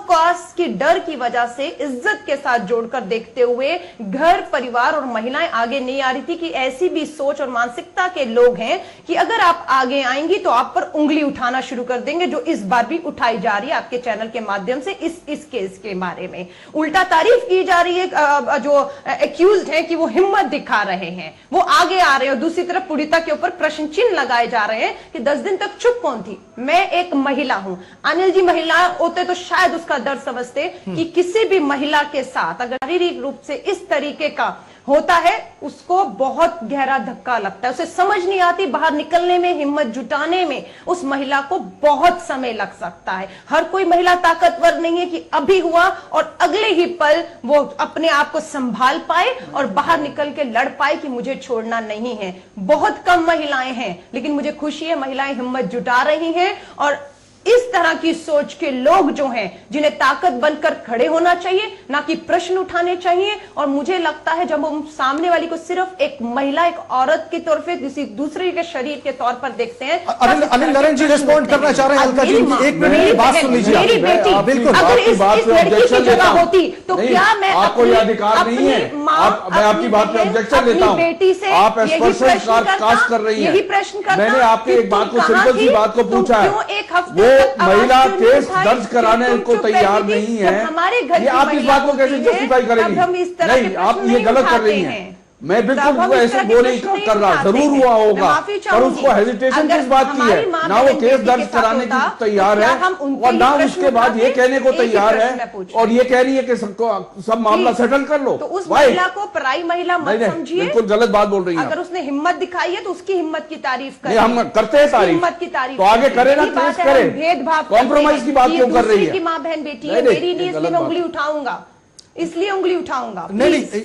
की डर की वजह से इज्जत के साथ जोड़कर देखते हुए घर परिवार और महिलाएं आगे नहीं आ रही थी कि ऐसी भी सोच और मानसिकता के लोग हैं कि अगर आप आगे आएंगी तो आप पर उंगली उठाना शुरू कर देंगे, जो इस बार भी उठाई जा रही है आपके चैनल के माध्यम से। इस केस के बारे में उल्टा तारीफ की जा रही है, जो एक्यूज्ड हैं कि वो हिम्मत दिखा रहे हैं, वो आगे आ रहे हैं, और दूसरी तरफ पीड़िता के ऊपर प्रश्न चिन्ह लगाए जा रहे हैं कि 10 दिन तक चुप कौन थी। मैं एक महिला हूं, अनिल जी महिला होते तो शायद उसका दर्द समझते कि किसी भी महिला के साथ अगर शारीरिक रूप से इस तरीके का होता है उसको बहुत गहरा धक्का लगता है, उसे समझ नहीं आती, बाहर निकलने में, हिम्मत जुटाने में उस महिला को बहुत समय लग सकता है। हर कोई महिला ताकतवर नहीं है कि अभी हुआ और अगले ही पल वो अपने आप को संभाल पाए और बाहर निकल के लड़ पाए कि मुझे छोड़ना नहीं है। बहुत कम महिलाएं हैं, लेकिन मुझे खुशी है महिलाएं हिम्मत जुटा रही हैं। और इस तरह की सोच के लोग जो हैं, जिन्हें ताकत बनकर खड़े होना चाहिए, ना कि प्रश्न उठाने चाहिए। और मुझे लगता है जब हम सामने वाली को सिर्फ एक महिला, एक औरत के तौर पे किसी दूसरे के शरीर के तौर पर देखते हैं। अनिल नरेंद्र जी रिस्पॉन्ड करना चाह रहे हैं। अलका जी, एक मिनट बात सुन लीजिए। मेरी बेटी अगर इस लड़की की जगह होती तो क्या मैं आपको ये अधिकार नहीं है? मैं आपकी बात पे ऑब्जेक्शन लेता हूं। बेटी से आप कास्ट कर रही हैं। यही प्रश्न करता। मैंने आपके एक बात को, सिंपल सी बात को पूछा है, क्यों एक हफ्ते महिला केस दर्ज कराने को तैयार नहीं है। हमारे घर ये आप इस बात को कैसे जस्टिफाई करेंगी? नहीं, आप ये गलत कर रही हैं। मैं बिल्कुल ऐसे बोले कर रहा, जरूर हुआ होगा, पर उसको हेजिटेशन किस बात की है? ना वो केस दर्ज कराने की तैयार है और ना उसके बाद ये कहने को तैयार है और ये कह रही है कि सब मामला सेटल कर लो। तो उस महिला को पराई महिला मत समझिए, बिल्कुल गलत बात बोल रही है। अगर उसने हिम्मत दिखाई है तो उसकी हिम्मत की तारीफ करें। हम करते हैं तारीफ, हिम्मत की तारीफ तो आगे करे ना, केस करे। भेदभाव, कॉम्प्रोमाइज की बात क्यों कर रही है? की माँ बहन बेटी है मेरी, नहीं इसलिए मैं उंगली उठाऊंगा, इसलिए उंगली उठाऊंगा। नहीं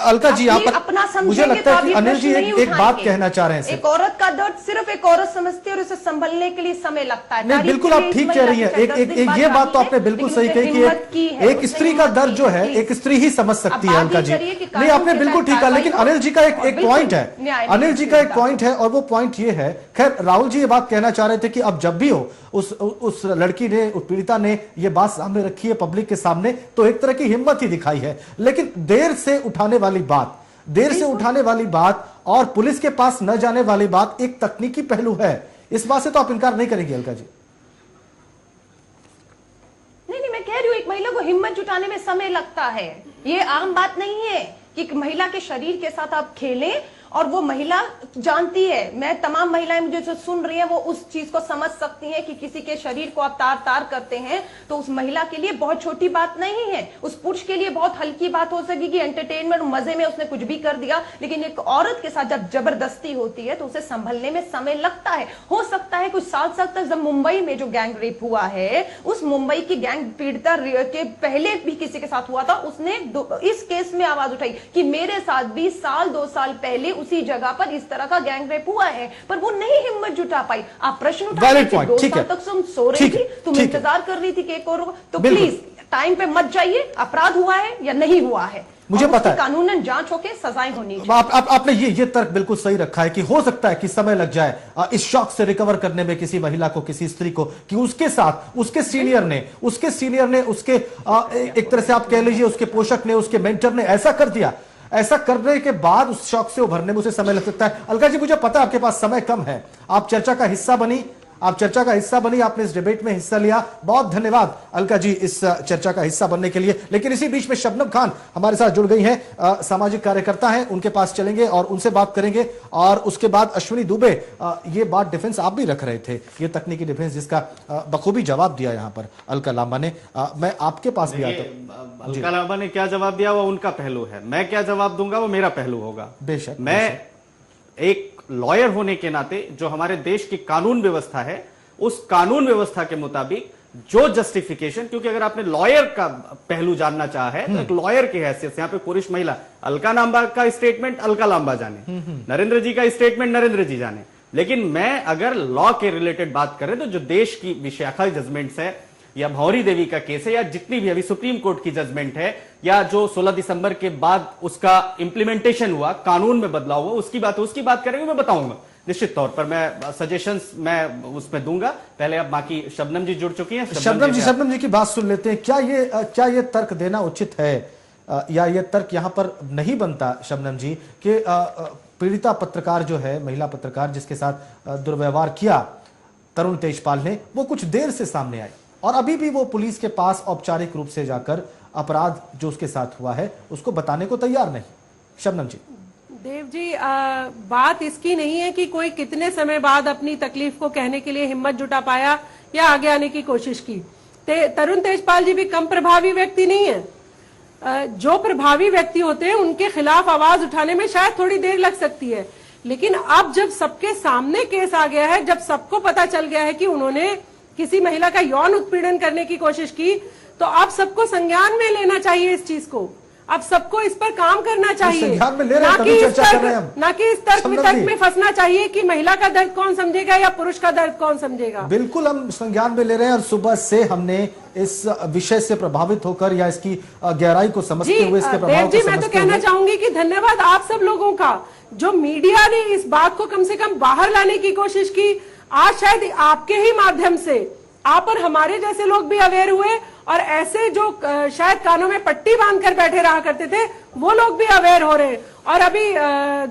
अलका जी, आप अपना मुझे लगता है कि अनिल जी एक बात कहना चाह रहे हैं। एक औरत का दर्द सिर्फ एक औरत समझती है और उसे संभलने के लिए समय लगता है। नहीं, बिल्कुल आप ठीक कह रही हैं। एक ये बात तो आपने बिल्कुल सही कही कि एक स्त्री का दर्द जो है एक स्त्री ही समझ सकती है। अलका जी, नहीं आपने बिल्कुल ठीक कहा, लेकिन अनिल जी का एक पॉइंट है, अनिल जी का एक पॉइंट है और वो पॉइंट ये है, खैर राहुल जी ये बात कहना चाह रहे थे कि अब जब भी हो उस लड़की ने, उस पीड़िता ने ये बात सामने रखी है पब्लिक के सामने, तो एक तरह की हिम्मत ही दिखाई है। लेकिन देर से उठाने वाली बात और पुलिस के पास न जाने वाली बात एक तकनीकी पहलू है, इस बात से तो आप इनकार नहीं करेंगे अलका जी? नहीं, मैं कह रही हूं एक महिला को हिम्मत जुटाने में समय लगता है। ये आम बात नहीं है कि एक महिला के शरीर के साथ आप खेलें और वो महिला जानती है, मैं तमाम महिलाएं मुझे जो सुन रही हैं वो उस चीज को समझ सकती हैं कि किसी के शरीर को आप तार तार करते हैं तो उस महिला के लिए बहुत छोटी बात नहीं है, उस पुरुष के लिए बहुत हल्की बात हो सकेगी, एंटरटेनमेंट मजे में उसने कुछ भी कर दिया। लेकिन एक औरत के साथ जब जबरदस्ती होती है तो उसे संभलने में समय लगता है। हो सकता है कुछ साल तक जब मुंबई में जो गैंग रेप हुआ है, उस मुंबई की गैंग पीड़िता के पहले भी किसी के साथ हुआ था, उसने इस केस में आवाज उठाई कि मेरे साथ भी 2 साल पहले उसी जगह पर इस तरह का गैंग रेप हुआ है, पर वो नहीं हिम्मत जुटा पाई। आप प्रश्न उठा रहे थे, 2 साल तक तुम सो रही थी, तुम इंतजार कर रही थी कि एक और, तो प्लीज टाइम पे मत जाइए। अपराध हुआ है या नहीं हुआ है, मुझे पता है, कानूनन जांच होके सजाएं होनी चाहिए। आपने ये तर्क बिल्कुल सही रखा है कि हो सकता है कि समय लग जाए इस शॉक से रिकवर करने में किसी महिला को, किसी स्त्री को, कि उसके साथ उसके सीनियर ने उसके एक तरह से आप कह लीजिए उसके पोषक ने, उसके मेंटर ने ऐसा कर दिया। ऐसा करने के बाद उस शौक से उभरने में उसे समय लग सकता है। अलका जी, मुझे पता है आपके पास समय कम है, आप चर्चा का हिस्सा बनी, आपने इस डिबेट में हिस्सा लिया। बहुत धन्यवाद अलका जी इस चर्चा का हिस्सा बनने के लिए। लेकिन इसी बीच में शबनम खान हमारे साथ जुड़ गई हैं, सामाजिक कार्यकर्ता हैं, उनके पास चलेंगे और उनसे बात करेंगे। और उसके बाद अश्विनी दुबे, ये बात डिफेंस आप भी रख रहे थे, ये तकनीकी डिफेंस जिसका बखूबी जवाब दिया यहां पर अलका लांबा ने। मैं आपके पास भी आता हूं। अलका लांबा ने क्या जवाब दिया वो उनका पहलू है, मैं क्या जवाब दूंगा वो मेरा पहलू होगा। बेशक मैं एक लॉयर होने के नाते जो हमारे देश की कानून व्यवस्था है, उस कानून व्यवस्था के मुताबिक जो जस्टिफिकेशन, क्योंकि अगर आपने लॉयर का पहलू जानना चाहा है तो एक लॉयर की हैसियत से, यहाँ पे पुरुष महिला, अलका लांबा का स्टेटमेंट अलका लांबा जाने, नरेंद्र जी का स्टेटमेंट नरेंद्र जी जाने, लेकिन मैं अगर लॉ के रिलेटेड बात करें तो जो देश की विशाखा जजमेंट्स है या भौरी देवी का केस है या जितनी भी अभी सुप्रीम कोर्ट की जजमेंट है या जो 16 दिसंबर के बाद उसका इंप्लीमेंटेशन हुआ, कानून में बदलाव हुआ, उसकी बात करेंगे, मैं बताऊंगा निश्चित तौर पर, मैं सजेशंस मैं उसमें दूंगा। पहले अब बाकी शबनम जी जुड़ चुकी हैं। शबनम जी की बात सुन लेते हैं। क्या ये तर्क देना उचित है या ये तर्क यहां पर नहीं बनता शबनम जी कि पीड़िता पत्रकार जो है, महिला पत्रकार जिसके साथ दुर्व्यवहार किया तरुण तेजपाल ने, वो कुछ देर से सामने आई और अभी भी वो पुलिस के पास औपचारिक रूप से जाकर अपराध जो उसके साथ हुआ है उसको बताने को तैयार नहीं। शबनम जी। देव जी, बात इसकी नहीं है कि कोई कितने समय बाद अपनी तकलीफ को कहने के लिए हिम्मत जुटा पाया या आगे आने की कोशिश की। तरुण तेजपाल जी भी कम प्रभावी व्यक्ति नहीं है। जो प्रभावी व्यक्ति होते हैं उनके खिलाफ आवाज उठाने में शायद थोड़ी देर लग सकती है, लेकिन अब जब सबके सामने केस आ गया है, जब सबको पता चल गया है कि उन्होंने किसी महिला का यौन उत्पीड़न करने की कोशिश की, तो आप सबको संज्ञान में लेना चाहिए इस चीज को। अब सबको इस पर काम करना चाहिए, ना कि इस तर्क वितर्क में फंसना चाहिए कि महिला का दर्द कौन समझेगा या पुरुष का दर्द कौन समझेगा। बिल्कुल हम संज्ञान में ले रहे हैं और सुबह से हमने इस विषय से प्रभावित होकर या इसकी गहराई को समझते हुए इसके प्रभाव को मैं तो कहना चाहूंगी कि धन्यवाद आप सब लोगों का, जो मीडिया ने इस बात को कम से कम बाहर लाने की कोशिश की। आज शायद आपके ही माध्यम से आप और हमारे जैसे लोग भी अवेयर हुए और ऐसे जो शायद कानों में पट्टी बांधकर बैठे रहा करते थे वो लोग भी अवेयर हो रहे हैं। और अभी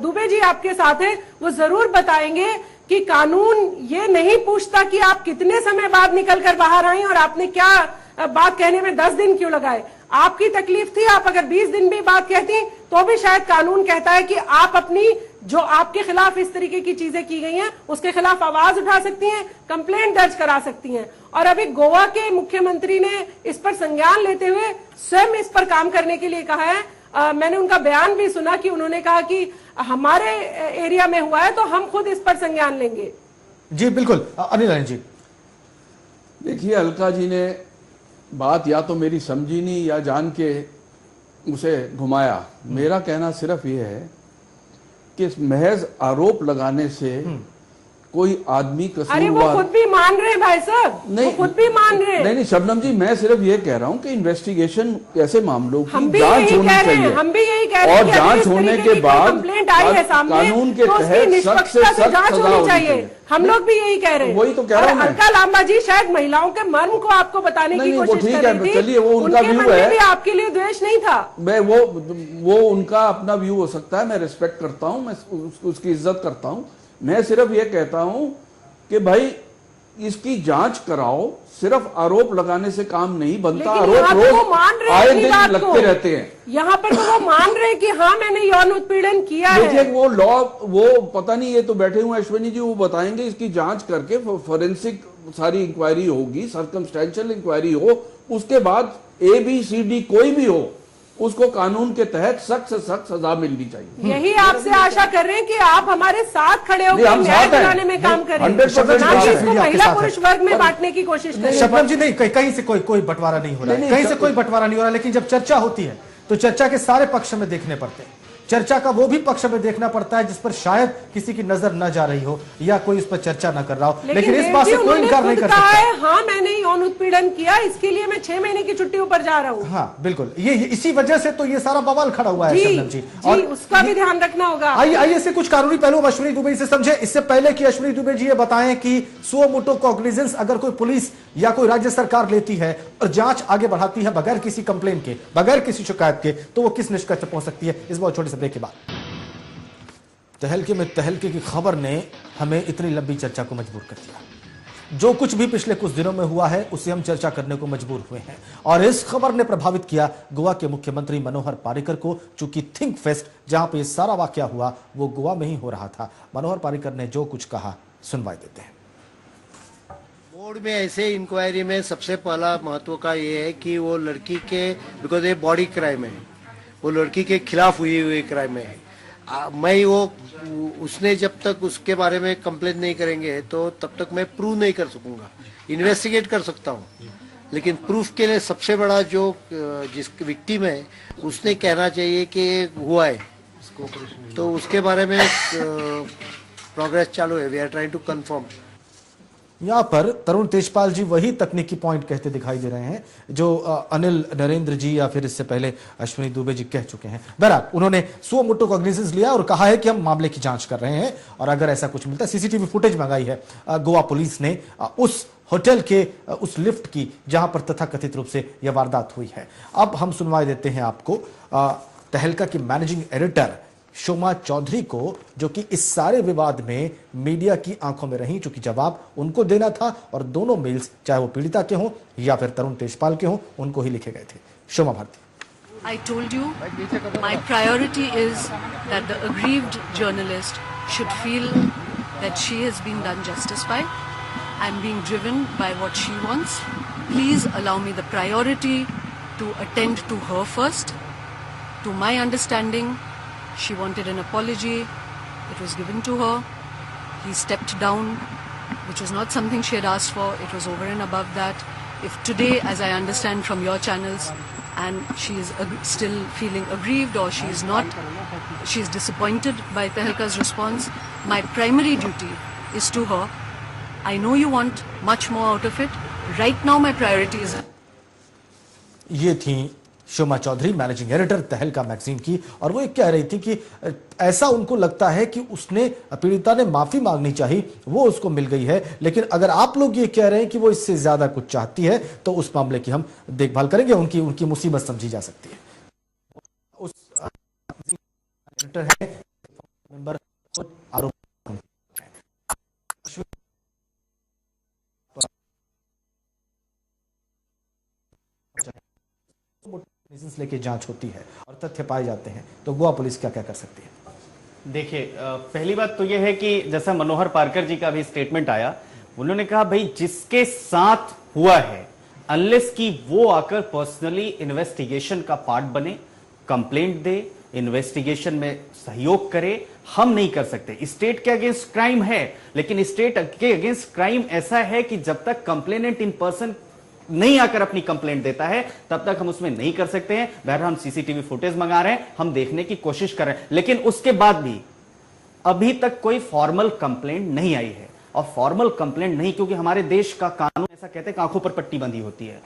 दुबे जी आपके साथ हैं, वो जरूर बताएंगे कि कानून ये नहीं पूछता कि आप कितने समय बाद निकल कर बाहर आए और आपने क्या बात कहने में 10 दिन क्यों लगाए। आपकी तकलीफ थी, आप अगर 20 दिन भी बात कहती तो भी शायद कानून कहता है कि आप अपनी जो आपके खिलाफ इस तरीके की चीजें की गई हैं उसके खिलाफ आवाज उठा सकती हैं, कंप्लेंट दर्ज करा सकती हैं। और अभी गोवा के मुख्यमंत्री ने इस पर संज्ञान लेते हुए स्वयं इस पर काम करने के लिए कहा है। मैंने उनका बयान भी सुना कि उन्होंने कहा कि हमारे एरिया में हुआ है तो हम खुद इस पर संज्ञान लेंगे। जी बिल्कुल, अनिल आनंद जी। देखिए, अलका जी ने बात या तो मेरी समझी नहीं या जान के उसे घुमाया। मेरा कहना सिर्फ ये है कि महज आरोप लगाने से कोई आदमी कसूरवार। अरे वो खुद भी मान रहे हैं भाई साहब, नहीं, वो खुद भी मान रहे हैं। नहीं शबनम जी, मैं सिर्फ ये कह रहा हूँ कि इन्वेस्टिगेशन ऐसे मामलों की हम भी जांच यही होनी कह रहे चाहिए। हैं, हम भी यही कह रहे हैं और कि जांच इस होने तरीके के की बाद कंप्लेंट आई है सामने कानून के तो उसकी तहत सख्त से निष्पक्षता से सख्त जांच सजा होनी होनी चाहिए। हम लोग भी यही कह रहे हैं। वही तो कह रहा हूं मैं। अलका लांबा जी शायद महिलाओं के मर्म को आपको बताने की वो कोशिश ठीक कर है, रही थी। चलिए, वो उनका उनके व्यू मन में है। भी आपके लिए द्वेष नहीं था। मैं वो उनका अपना व्यू हो सकता है, मैं रिस्पेक्ट करता हूं, मैं उसकी इज्जत करता हूं। मैं सिर्फ ये कहता हूं कि भाई इसकी जांच कराओ। सिर्फ आरोप लगाने से काम नहीं बनता। आरोप रोज आए दिन लगते रहते हैं। यहाँ पर तो वो मान रहे हैं कि हाँ मैंने यौन उत्पीड़न किया है। देखिए, वो लॉ वो पता नहीं, ये तो बैठे हुए अश्विनी जी, वो बताएंगे। इसकी जांच करके फोरेंसिक सारी इंक्वायरी होगी, सर्कमस्टेंशियल इंक्वायरी हो, उसके बाद ABCD कोई भी हो, उसको कानून के तहत सख्त से सख्त सजा मिलनी चाहिए। यही आपसे आशा कर रहे हैं कि आप हमारे साथ खड़े होकर हम न्याय साथ हैं। दिलाने में काम करें, 100% ना कि साथ इसको हैं। महिला पुरुष वर्ग में बांटने की कोशिश करें। शबनम जी, नहीं, कहीं से कोई बंटवारा नहीं हो रहा है, कहीं से कोई बंटवारा नहीं हो रहा, लेकिन जब चर्चा होती है तो चर्चा के सारे पक्ष में देखने पड़ते हैं। चर्चा का वो भी पक्ष में देखना पड़ता है जिस पर शायद किसी की नजर न जा रही हो या कोई इस पर चर्चा न कर रहा हो, लेकिन इस बात से कोई इनकार नहीं कर सकता है। हाँ मैंने यौन उत्पीड़न किया, इसके लिए मैं 6 महीने की छुट्टी ऊपर जा रहा हूँ। हाँ बिल्कुल, ये इसी वजह से तो ये सारा बवाल खड़ा हुआ है शबनम जी। और उसका भी ध्यान रखना होगा। आइए से कुछ कानूनी पहलू अश्विनी दुबे से समझे। इससे पहले कि अश्विनी दुबे जी ये बताएं कि सुओ मोटो कॉग्निजेंस अगर कोई पुलिस या कोई राज्य सरकार लेती है और जांच आगे बढ़ाती है बगैर किसी कंप्लेन के, बगैर किसी शिकायत के, तो वो किस निष्कर्ष पर पहुंच सकती है? इस बहुत छोटे से ब्रेक के बाद। तहलके में तहलके की खबर ने हमें इतनी लंबी चर्चा को मजबूर कर दिया। जो कुछ भी पिछले कुछ दिनों में हुआ है उसे हम चर्चा करने को मजबूर हुए हैं, और इस खबर ने प्रभावित किया गोवा के मुख्यमंत्री मनोहर पारिकर को, चूंकि थिंक फेस्ट जहां पे सारा वाकया हुआ वो गोवा में ही हो रहा था। मनोहर पारिकर ने जो कुछ कहा, सुनवाई देते हैं। बोर्ड में ऐसे इंक्वायरी में सबसे पहला महत्व का ये है कि वो लड़की के, बिकॉज ये बॉडी क्राइम है, वो लड़की के खिलाफ हुई क्राइम है। मैं वो उसने जब तक उसके बारे में कंप्लेन नहीं करेंगे तो तब तक मैं प्रूव नहीं कर सकूंगा। इन्वेस्टिगेट कर सकता हूँ, लेकिन प्रूफ के लिए सबसे बड़ा जो जिस विक्टिम है उसने कहना चाहिए कि हुआ है, तो उसके बारे में प्रोग्रेस चालू है। We are trying to confirm. यहां पर तरुण तेजपाल जी वही तकनीकी पॉइंट कहते दिखाई दे रहे हैं जो अनिल नरेंद्र जी या फिर इससे पहले अश्विनी दुबे जी कह चुके हैं। बहरहाल उन्होंने सुओ मोटो कॉग्निजेंस लिया और कहा है कि हम मामले की जांच कर रहे हैं, और अगर ऐसा कुछ मिलता है, सीसीटीवी फुटेज मंगाई है गोवा पुलिस ने उस होटल के उस लिफ्ट की जहां पर तथाकथित रूप से यह वारदात हुई है। अब हम सुनवाई देते हैं आपको तहलका की मैनेजिंग एडिटर शोमा चौधरी को, जो कि इस सारे विवाद में मीडिया की आंखों में रही, चूंकि जवाब उनको देना था और दोनों मेल्स चाहे वो पीड़िता के हों या फिर तरुण तेजपाल के हों उनको ही लिखे गए थे। शोमा Bharti. I told you my priority is that the aggrieved journalist should feel that she has been done justice by. I'm being driven by what she wants. Please allow me the priority to attend to her first. To my understanding, she wanted an apology. It was given to her. He stepped down, which was not something she had asked for. It was over and above that. If today, as I understand from your channels, and she is still feeling aggrieved or she is not, she is disappointed by Tehelka's response, my primary duty is to her. I know you want much more out of it. Right now my priority is... ये थी शोमा Chaudhary, managing editor तहलका magazine की, और वो कह रही थी कि ऐसा उनको लगता है कि उसने, पीड़िता ने माफी मांगनी चाहिए, वो उसको मिल गई है, लेकिन अगर आप लोग ये कह रहे हैं कि वो इससे ज्यादा कुछ चाहती है तो उस मामले की हम देखभाल करेंगे, उनकी मुसीबत समझी जा सकती है। उस एडिटर है मेंबर आरोप लेके जांच होती है और तथ्य पाए जाते हैं तो गोवा पुलिस क्या क्या कर सकती है? देखिए, पहली बात तो यह है कि जैसा मनोहर पार्कर जी का भी स्टेटमेंट आया, उन्होंने कहा भाई जिसके साथ हुआ है, अनलेस कि वो आकर पर्सनली इन्वेस्टिगेशन का पार्ट बने, कंप्लेंट दे, इन्वेस्टिगेशन में सहयोग करे, हम नहीं कर सकते। स्टेट के अगेंस्ट क्राइम है, लेकिन स्टेट के अगेंस्ट क्राइम ऐसा है कि जब तक कंप्लेनेंट इन पर्सन नहीं आकर अपनी कंप्लेंट देता है तब तक हम उसमें नहीं कर सकते हैं। बहरहाल हम सीसीटीवी फुटेज मंगा रहे हैं, हम देखने की कोशिश कर रहे हैं, लेकिन उसके बाद भी अभी तक कोई फॉर्मल कंप्लेंट नहीं आई है। और फॉर्मल कंप्लेंट नहीं, क्योंकि हमारे देश का कानून ऐसा कहते हैं कि आंखों पर पट्टी बंधी होती है।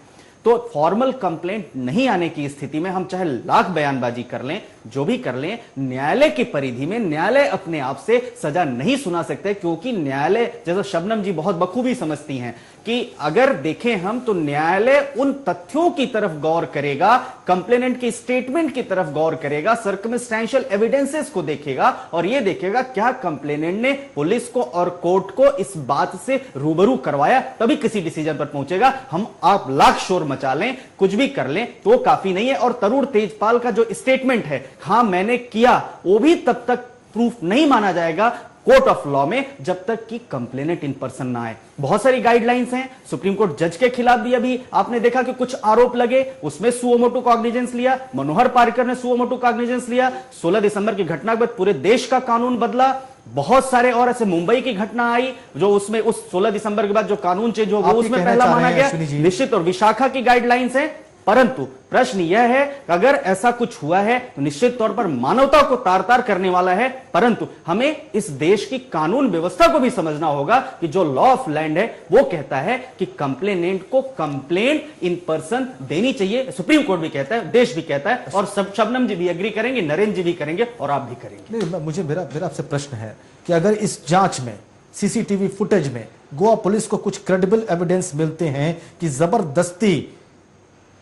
तो फॉर्मल कंप्लेंट नहीं आने की स्थिति में हम चाहे लाख बयानबाजी कर लें, जो भी कर लें, न्यायालय की परिधि में न्यायालय अपने आप से सजा नहीं सुना सकते, क्योंकि न्यायालय, जैसा शबनम जी बहुत बखूबी समझती हैं कि अगर देखें हम तो न्यायालय उन तथ्यों की तरफ गौर करेगा, कंप्लेनेंट की स्टेटमेंट की तरफ गौर करेगा, सर्कमस्टेंशियल एविडेंसेस को देखेगा और यह देखेगा क्या कंप्लेनेंट ने पुलिस को और कोर्ट को इस बात से रूबरू करवाया, तभी किसी डिसीजन पर पहुंचेगा। हम आप लाख शोर मचा लें, कुछ भी कर लें, तो काफी नहीं है। और तरुण तेजपाल का जो स्टेटमेंट है, हां मैंने किया, वो भी तब तक प्रूफ नहीं माना जाएगा कोर्ट ऑफ लॉ में जब तक कि कंप्लेनेंट इन पर्सन ना आए। बहुत सारी गाइडलाइंस हैं, सुप्रीम कोर्ट जज के खिलाफ भी अभी आपने देखा कि कुछ आरोप लगे, उसमें सुओ मोटो कॉग्निजेंस लिया, मनोहर पार्कर ने सुओ मोटो कॉग्निजेंस लिया। 16 दिसंबर की घटना के बाद पूरे देश का कानून बदला। बहुत सारे और ऐसे, मुंबई की घटना आई जो उसमें उस 16 दिसंबर के बाद जो कानून चेंज हो वो उसमें पहला माना गया। निश्चित और विशाखा की गाइडलाइंस है, परंतु प्रश्न यह है कि अगर ऐसा कुछ हुआ है तो निश्चित तौर पर मानवता को तार तार करने वाला है, परंतु हमें इस देश की कानून व्यवस्था को भी समझना होगा कि जो लॉ ऑफ लैंड है वो कहता है कि कंप्लेनेंट को कंप्लेंट इन पर्सन देनी चाहिए। सुप्रीम कोर्ट भी कहता है, देश भी कहता है, और शबनम जी भी एग्री करेंगे, नरेंद्र जी भी करेंगे और आप भी करेंगे। नहीं, मुझे मेरा आपसे प्रश्न है कि अगर इस जांच में, सीसीटीवी फुटेज में गोवा पुलिस को कुछ क्रेडिबल एविडेंस मिलते हैं कि जबरदस्ती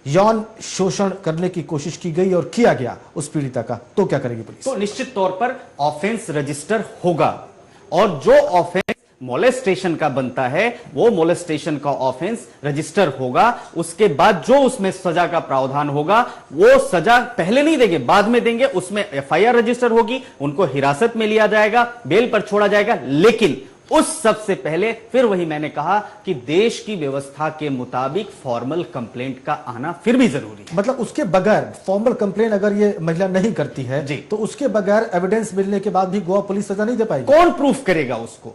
यौन शोषण करने की कोशिश की गई और किया गया उस पीड़िता का, तो क्या करेगी पुलिस? तो निश्चित तौर पर ऑफेंस रजिस्टर होगा, और जो ऑफेंस मोलेस्टेशन का बनता है वो मोलेस्टेशन का ऑफेंस रजिस्टर होगा। उसके बाद जो उसमें सजा का प्रावधान होगा वो सजा पहले नहीं देंगे, बाद में देंगे। उसमें एफआईआर रजिस्टर होगी, उनको हिरासत में लिया जाएगा, बेल पर छोड़ा जाएगा, लेकिन उस सबसे पहले फिर वही मैंने कहा कि देश की व्यवस्था के मुताबिक फॉर्मल कंप्लेंट का आना फिर भी जरूरी है। मतलब उसके बगैर फॉर्मल कंप्लेंट अगर ये महिला नहीं करती है जी, तो उसके बगैर एविडेंस मिलने के बाद भी गोवा पुलिस सजा नहीं दे पाएगी। कौन प्रूफ करेगा उसको?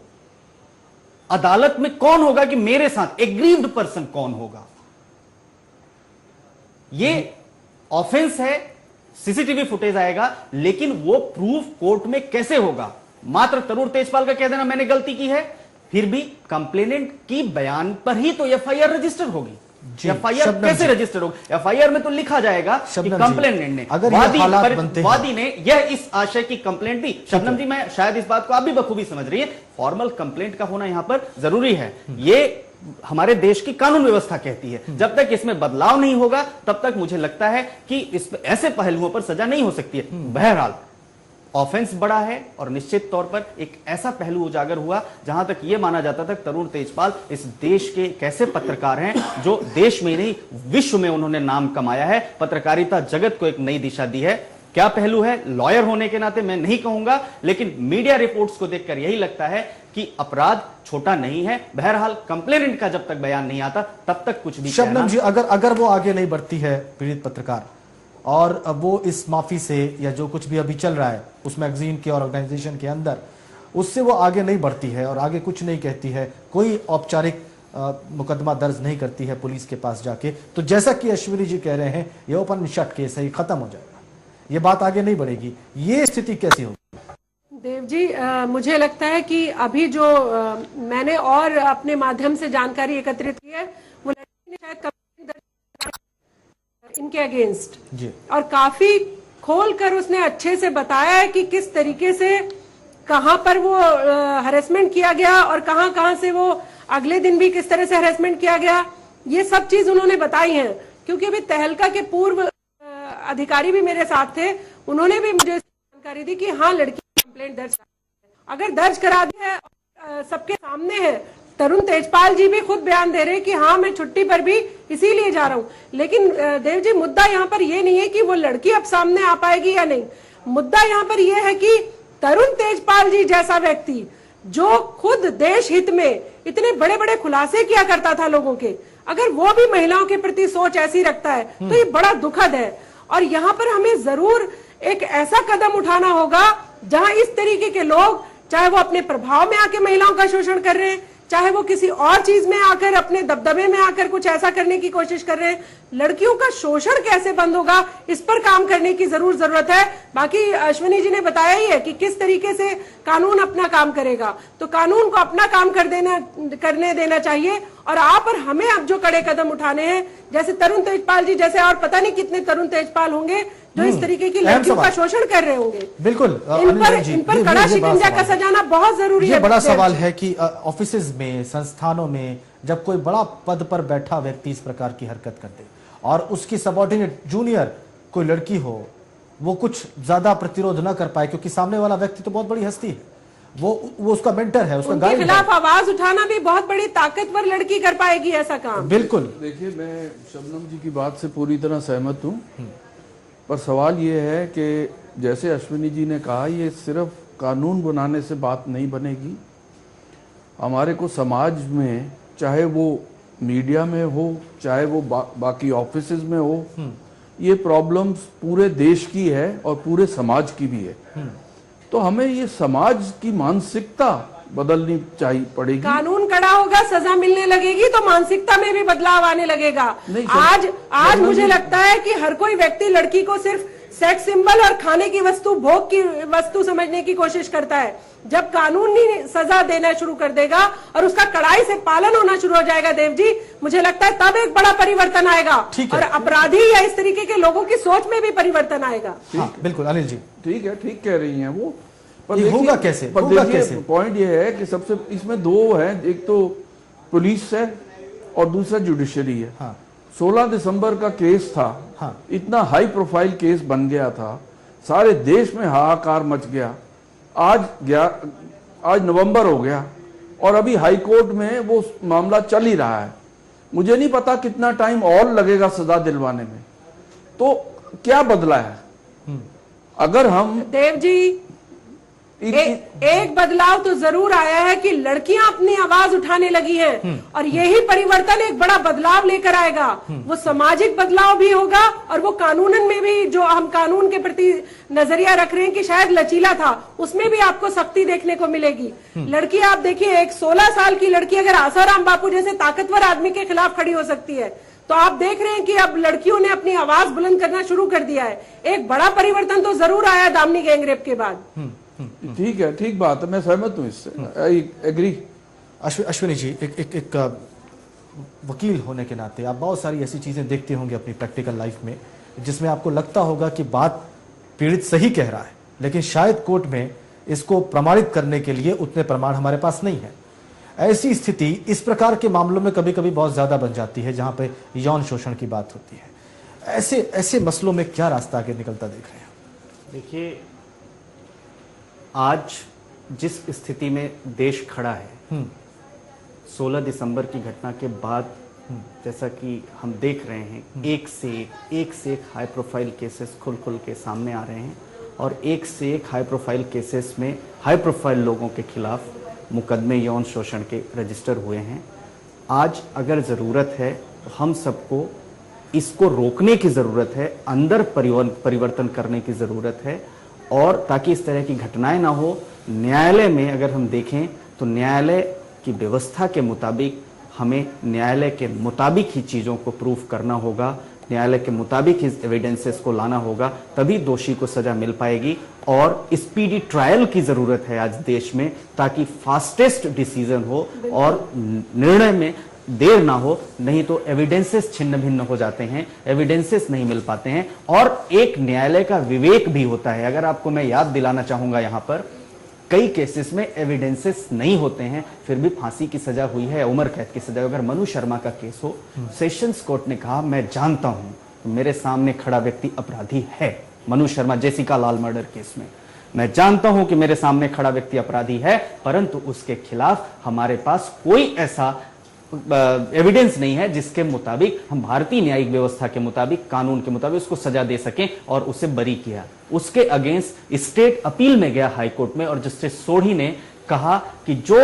अदालत में कौन होगा कि मेरे साथ एग्रीव्ड पर्सन कौन होगा? ये ऑफेंस है, सीसीटीवी फुटेज आएगा, लेकिन वो प्रूफ कोर्ट में कैसे होगा? मात्र तरुण तेजपाल का कह देना मैंने गलती की है, फिर भी कंप्लेनेंट की बयान पर ही तो एफआईआर रजिस्टर होगी। एफआईआर कैसे रजिस्टर होगी? एफआईआर में तो लिखा जाएगा कि कंप्लेनेंट ने, वादी ने यह इस आशय की कंप्लेंट दी। शबनम जी, मैं शायद इस बात को आप भी बखूबी समझ रही है, फॉर्मल कंप्लेंट का होना यहां पर जरूरी है। ये हमारे देश की कानून व्यवस्था कहती है। जब तक इसमें बदलाव नहीं होगा तब तक मुझे लगता है कि इस ऐसे पहलुओं पर सजा नहीं हो सकती है। बहरहाल ऑफेंस बड़ा है और निश्चित तौर पर एक ऐसा पहलू उजागर हुआ जहां तक यह माना जाता था तरुण तेजपाल इस देश के एक ऐसे पत्रकार हैं जो देश में नहीं विश्व में उन्होंने नाम कमाया है, पत्रकारिता जगत को एक नई दिशा दी है। क्या पहलू है? लॉयर होने के नाते मैं नहीं कहूंगा, लेकिन मीडिया रिपोर्ट्स को देखकर यही लगता है कि अपराध छोटा नहीं है। बहरहाल कंप्लेनेंट का जब तक बयान नहीं आता तब तक कुछ भी। शबनम जी, अगर वो आगे नहीं बढ़ती है पीड़ित पत्रकार, और अब वो इस माफी से या जो कुछ भी अभी चल रहा है उस मैगजीन के और ऑर्गेनाइजेशन के अंदर, उससे वो आगे नहीं बढ़ती है और आगे कुछ नहीं कहती है, कोई औपचारिक मुकदमा दर्ज नहीं करती है पुलिस के पास जाके, तो जैसा कि अश्विनी जी कह रहे हैं ये ओपन शट केस है, खत्म हो जाएगा, ये बात आगे नहीं बढ़ेगी, ये स्थिति कैसी होगी? देव जी, मुझे लगता है कि अभी जो मैंने और अपने माध्यम से जानकारी एकत्रित की है, वो लड़की ने शायद इनके अगेंस्ट जी, और काफी खोलकर उसने अच्छे से बताया है कि किस तरीके से कहां पर वो हरेसमेंट किया गया और कहां से वो अगले दिन भी किस तरह से हरेसमेंट किया गया, ये सब चीज उन्होंने बताई है। क्योंकि अभी तहलका के पूर्व अधिकारी भी मेरे साथ थे, उन्होंने भी मुझे जानकारी दी कि हाँ लड़की कंप्लेंट दर्ज, अगर दर्ज करा दी है सबके सामने है तरुण तेजपाल जी भी खुद बयान दे रहे हैं कि हाँ मैं छुट्टी पर भी इसीलिए जा रहा हूँ। लेकिन देव जी, मुद्दा यहाँ पर ये नहीं है कि वो लड़की अब सामने आ पाएगी या नहीं। मुद्दा यहाँ पर यह है कि तरुण तेजपाल जी जैसा व्यक्ति जो खुद देश हित में इतने बड़े बड़े खुलासे किया करता था लोगों के, अगर वो भी महिलाओं के प्रति सोच ऐसी रखता है तो ये बड़ा दुखद है। और यहाँ पर हमें जरूर एक ऐसा कदम उठाना होगा जहां इस तरीके के लोग, चाहे वो अपने प्रभाव में आके महिलाओं का शोषण कर रहे हैं, चाहे वो किसी और चीज में आकर अपने दबदबे में आकर कुछ ऐसा करने की कोशिश कर रहे हैं, लड़कियों का शोषण कैसे बंद होगा इस पर काम करने की जरूरत है। बाकी अश्विनी जी ने बताया ही है कि किस तरीके से कानून अपना काम करेगा, तो कानून को अपना काम करने देना चाहिए। और आप और हमें अब जो कड़े कदम उठाने हैं, जैसे तरुण तेजपाल जी जैसे और पता नहीं कितने तरुण तेजपाल होंगे जो इस तरीके की लड़कियों का शोषण कर रहे होंगे, बिल्कुल इन पर कड़ा शिकंजा कसा जाना बहुत जरूरी है। ये बड़ा सवाल है कि ऑफिसेज में, संस्थानों में जब कोई बड़ा पद पर बैठा व्यक्ति इस प्रकार की हरकत कर दे और उसकी सबऑर्डिनेट जूनियर कोई लड़की हो, वो कुछ ज्यादा प्रतिरोध न कर पाए क्योंकि सामने वाला व्यक्ति तो बहुत बड़ी हस्ती है, वो उसका मेंटर है, उसका गाइड है। खिलाफ आवाज उठाना भी बहुत बड़ी ताकतवर लड़की कर पाएगी ऐसा काम। बिल्कुल। देखिए, मैं शबनम जी की बात से पूरी तरह सहमत हूँ, पर सवाल ये है कि जैसे अश्विनी जी ने कहा, ये सिर्फ कानून बनाने से बात नहीं बनेगी। हमारे को समाज में, चाहे वो मीडिया में हो, चाहे वो बाकी ऑफिसेज में हो, ये प्रॉब्लम्स पूरे देश की है और पूरे समाज की भी है। तो हमें ये समाज की मानसिकता बदलनी चाहिए पड़ेगी। कानून कड़ा होगा, सजा मिलने लगेगी तो मानसिकता में भी बदलाव आने लगेगा। आज मुझे लगता है कि हर कोई व्यक्ति लड़की को सिर्फ सेक्स सिंबल और खाने की वस्तु, भोग की वस्तु समझने की कोशिश करता है। जब कानूनी सजा देना शुरू कर देगा और उसका कड़ाई से पालन होना शुरू हो जाएगा देव जी, मुझे लगता है तब एक बड़ा परिवर्तन आएगा और अपराधी या इस तरीके के लोगों की सोच में भी परिवर्तन आएगा। हाँ, बिल्कुल अनिल जी, ठीक है, ठीक कह रही हैं वो, पर ये होगा कैसे? पॉइंट ये है कि सबसे इसमें दो है, एक तो पुलिस है और दूसरा जुडिशरी है। हाँ। 16 दिसंबर का केस था। हाँ। इतना हाई प्रोफाइल केस बन गया था, सारे देश में हाहाकार मच गया। आज नवंबर हो गया और अभी हाई कोर्ट में वो मामला चल ही रहा है। मुझे नहीं पता कितना टाइम और लगेगा सजा दिलवाने में। तो क्या बदला है? अगर हम देव जी, एक बदलाव तो जरूर आया है कि लड़कियां अपनी आवाज उठाने लगी हैं और यही परिवर्तन एक बड़ा बदलाव लेकर आएगा। वो सामाजिक बदलाव भी होगा और वो कानूनन में भी, जो हम कानून के प्रति नजरिया रख रहे हैं कि शायद लचीला था, उसमें भी आपको सख्ती देखने को मिलेगी। लड़की, आप देखिए, एक 16 साल की लड़की अगर आसाराम बापू जैसे ताकतवर आदमी के खिलाफ खड़ी हो सकती है, तो आप देख रहे हैं कि अब लड़कियों ने अपनी आवाज बुलंद करना शुरू कर दिया है। एक बड़ा परिवर्तन तो जरूर आया दामिनी गैंगरेप के बाद। ठीक है, ठीक बात है, मैं सहमत हूं इससे, आई एग्री। अश्विनी जी, एक वकील होने के नाते आप बहुत सारी ऐसी चीजें देखते होंगे अपनी प्रैक्टिकल लाइफ में जिसमें आपको लगता होगा कि बात पीड़ित सही कह रहा है, लेकिन शायद कोर्ट में इसको प्रमाणित करने के लिए उतने प्रमाण हमारे पास नहीं है। ऐसी स्थिति इस प्रकार के मामलों में कभी कभी बहुत ज्यादा बन जाती है जहां पे यौन शोषण की बात होती है। ऐसे मसलों में क्या रास्ता आगे निकलता देख रहे हैं? देखिए, आज जिस स्थिति में देश खड़ा है, 16 दिसंबर की घटना के बाद, जैसा कि हम देख रहे हैं, एक से एक हाई प्रोफाइल केसेस खुल के सामने आ रहे हैं और एक से एक हाई प्रोफाइल केसेस में हाई प्रोफाइल लोगों के खिलाफ मुकदमे यौन शोषण के रजिस्टर हुए हैं। आज अगर ज़रूरत है तो हम सबको इसको रोकने की ज़रूरत है, अंदर परिवर्तन करने की ज़रूरत है, और ताकि इस तरह की घटनाएं ना हो। न्यायालय में अगर हम देखें तो न्यायालय की व्यवस्था के मुताबिक हमें न्यायालय के मुताबिक ही चीज़ों को प्रूफ करना होगा, न्यायालय के मुताबिक ही एविडेंसेस को लाना होगा, तभी दोषी को सजा मिल पाएगी। और स्पीडी ट्रायल की ज़रूरत है आज देश में, ताकि फास्टेस्ट डिसीजन हो और निर्णय में देर ना हो, नहीं तो एविडेंसेस छिन्न भिन्न हो जाते हैं, एविडेंसेस नहीं मिल पाते हैं। और एक न्यायालय का विवेक भी होता है। अगर आपको मैं याद दिलाना चाहूंगा, यहां पर कई केसेस में एविडेंसेस नहीं होते हैं, फिर भी फांसी की सजा हुई है, उम्र कैद की सजा। अगर मनु शर्मा का केस हो, सेशंस कोर्ट ने कहा मैं जानता हूं तो मेरे सामने खड़ा व्यक्ति अपराधी है, मनु शर्मा जेसिका लाल मर्डर केस में, मैं जानता हूं कि मेरे सामने खड़ा व्यक्ति अपराधी है, परंतु उसके खिलाफ हमारे पास कोई ऐसा एविडेंस नहीं है जिसके मुताबिक हम भारतीय न्यायिक व्यवस्था के मुताबिक, कानून के मुताबिक उसको सजा दे सकें और उसे बरी किया। उसके अगेंस्ट स्टेट अपील में गया हाई कोर्ट में, और जस्टिस सोढ़ी ने कहा कि जो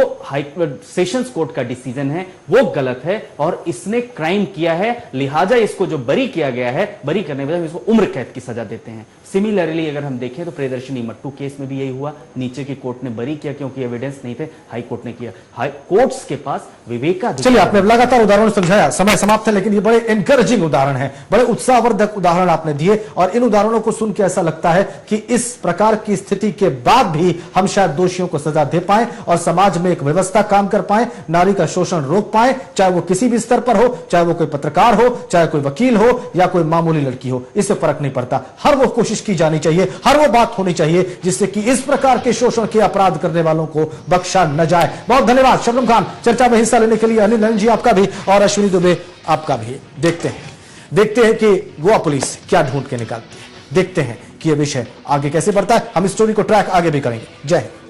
सेशंस कोर्ट का डिसीजन है वो गलत है और इसने क्राइम किया है, लिहाजा इसको जो बरी किया गया है, बरी करने के बाद इसको उम्र कैद की सजा देते हैं। सिमिलरली अगर हम देखें तो प्रियदर्शनी मट्टू केस में भी यही हुआ, नीचे की कोर्ट ने बरी किया क्योंकि एविडेंस नहीं थे, हाई कोर्ट ने किया। हाई कोर्ट्स के पास विवेकाधिकार। चलिए, आपने लगातार उदाहरण समझाया, समय समाप्त है, लेकिन ये बड़े एनकरेजिंग उदाहरण है, बड़े उत्साहवर्धक उदाहरण आपने दिए, और इन उदाहरणों को सुन के ऐसा लगता है कि इस प्रकार की स्थिति के बाद भी हम शायद दोषियों को सजा दे पाए और समाज में एक व्यवस्था काम कर पाए, नारी का शोषण रोक पाए, चाहे वो किसी भी स्तर पर हो, चाहे वो कोई पत्रकार हो, चाहे कोई वकील हो या कोई मामूली लड़की हो, इससे फर्क नहीं पड़ता। हर वो कोशिश की जानी चाहिए, हर वो बात होनी चाहिए जिससे कि इस प्रकार के शोषण के अपराध करने वालों को बख्शा न जाए। बहुत धन्यवाद शबनम खान, चर्चा में हिस्सा लेने के लिए। अनिल नंदन जी आपका भी, और अश्विनी दुबे आपका भी। देखते हैं कि गोवा पुलिस क्या ढूंढ के निकालती है, देखते हैं कि यह विषय आगे कैसे बढ़ता है। हम इस स्टोरी को ट्रैक आगे भी करेंगे। जय हिंद।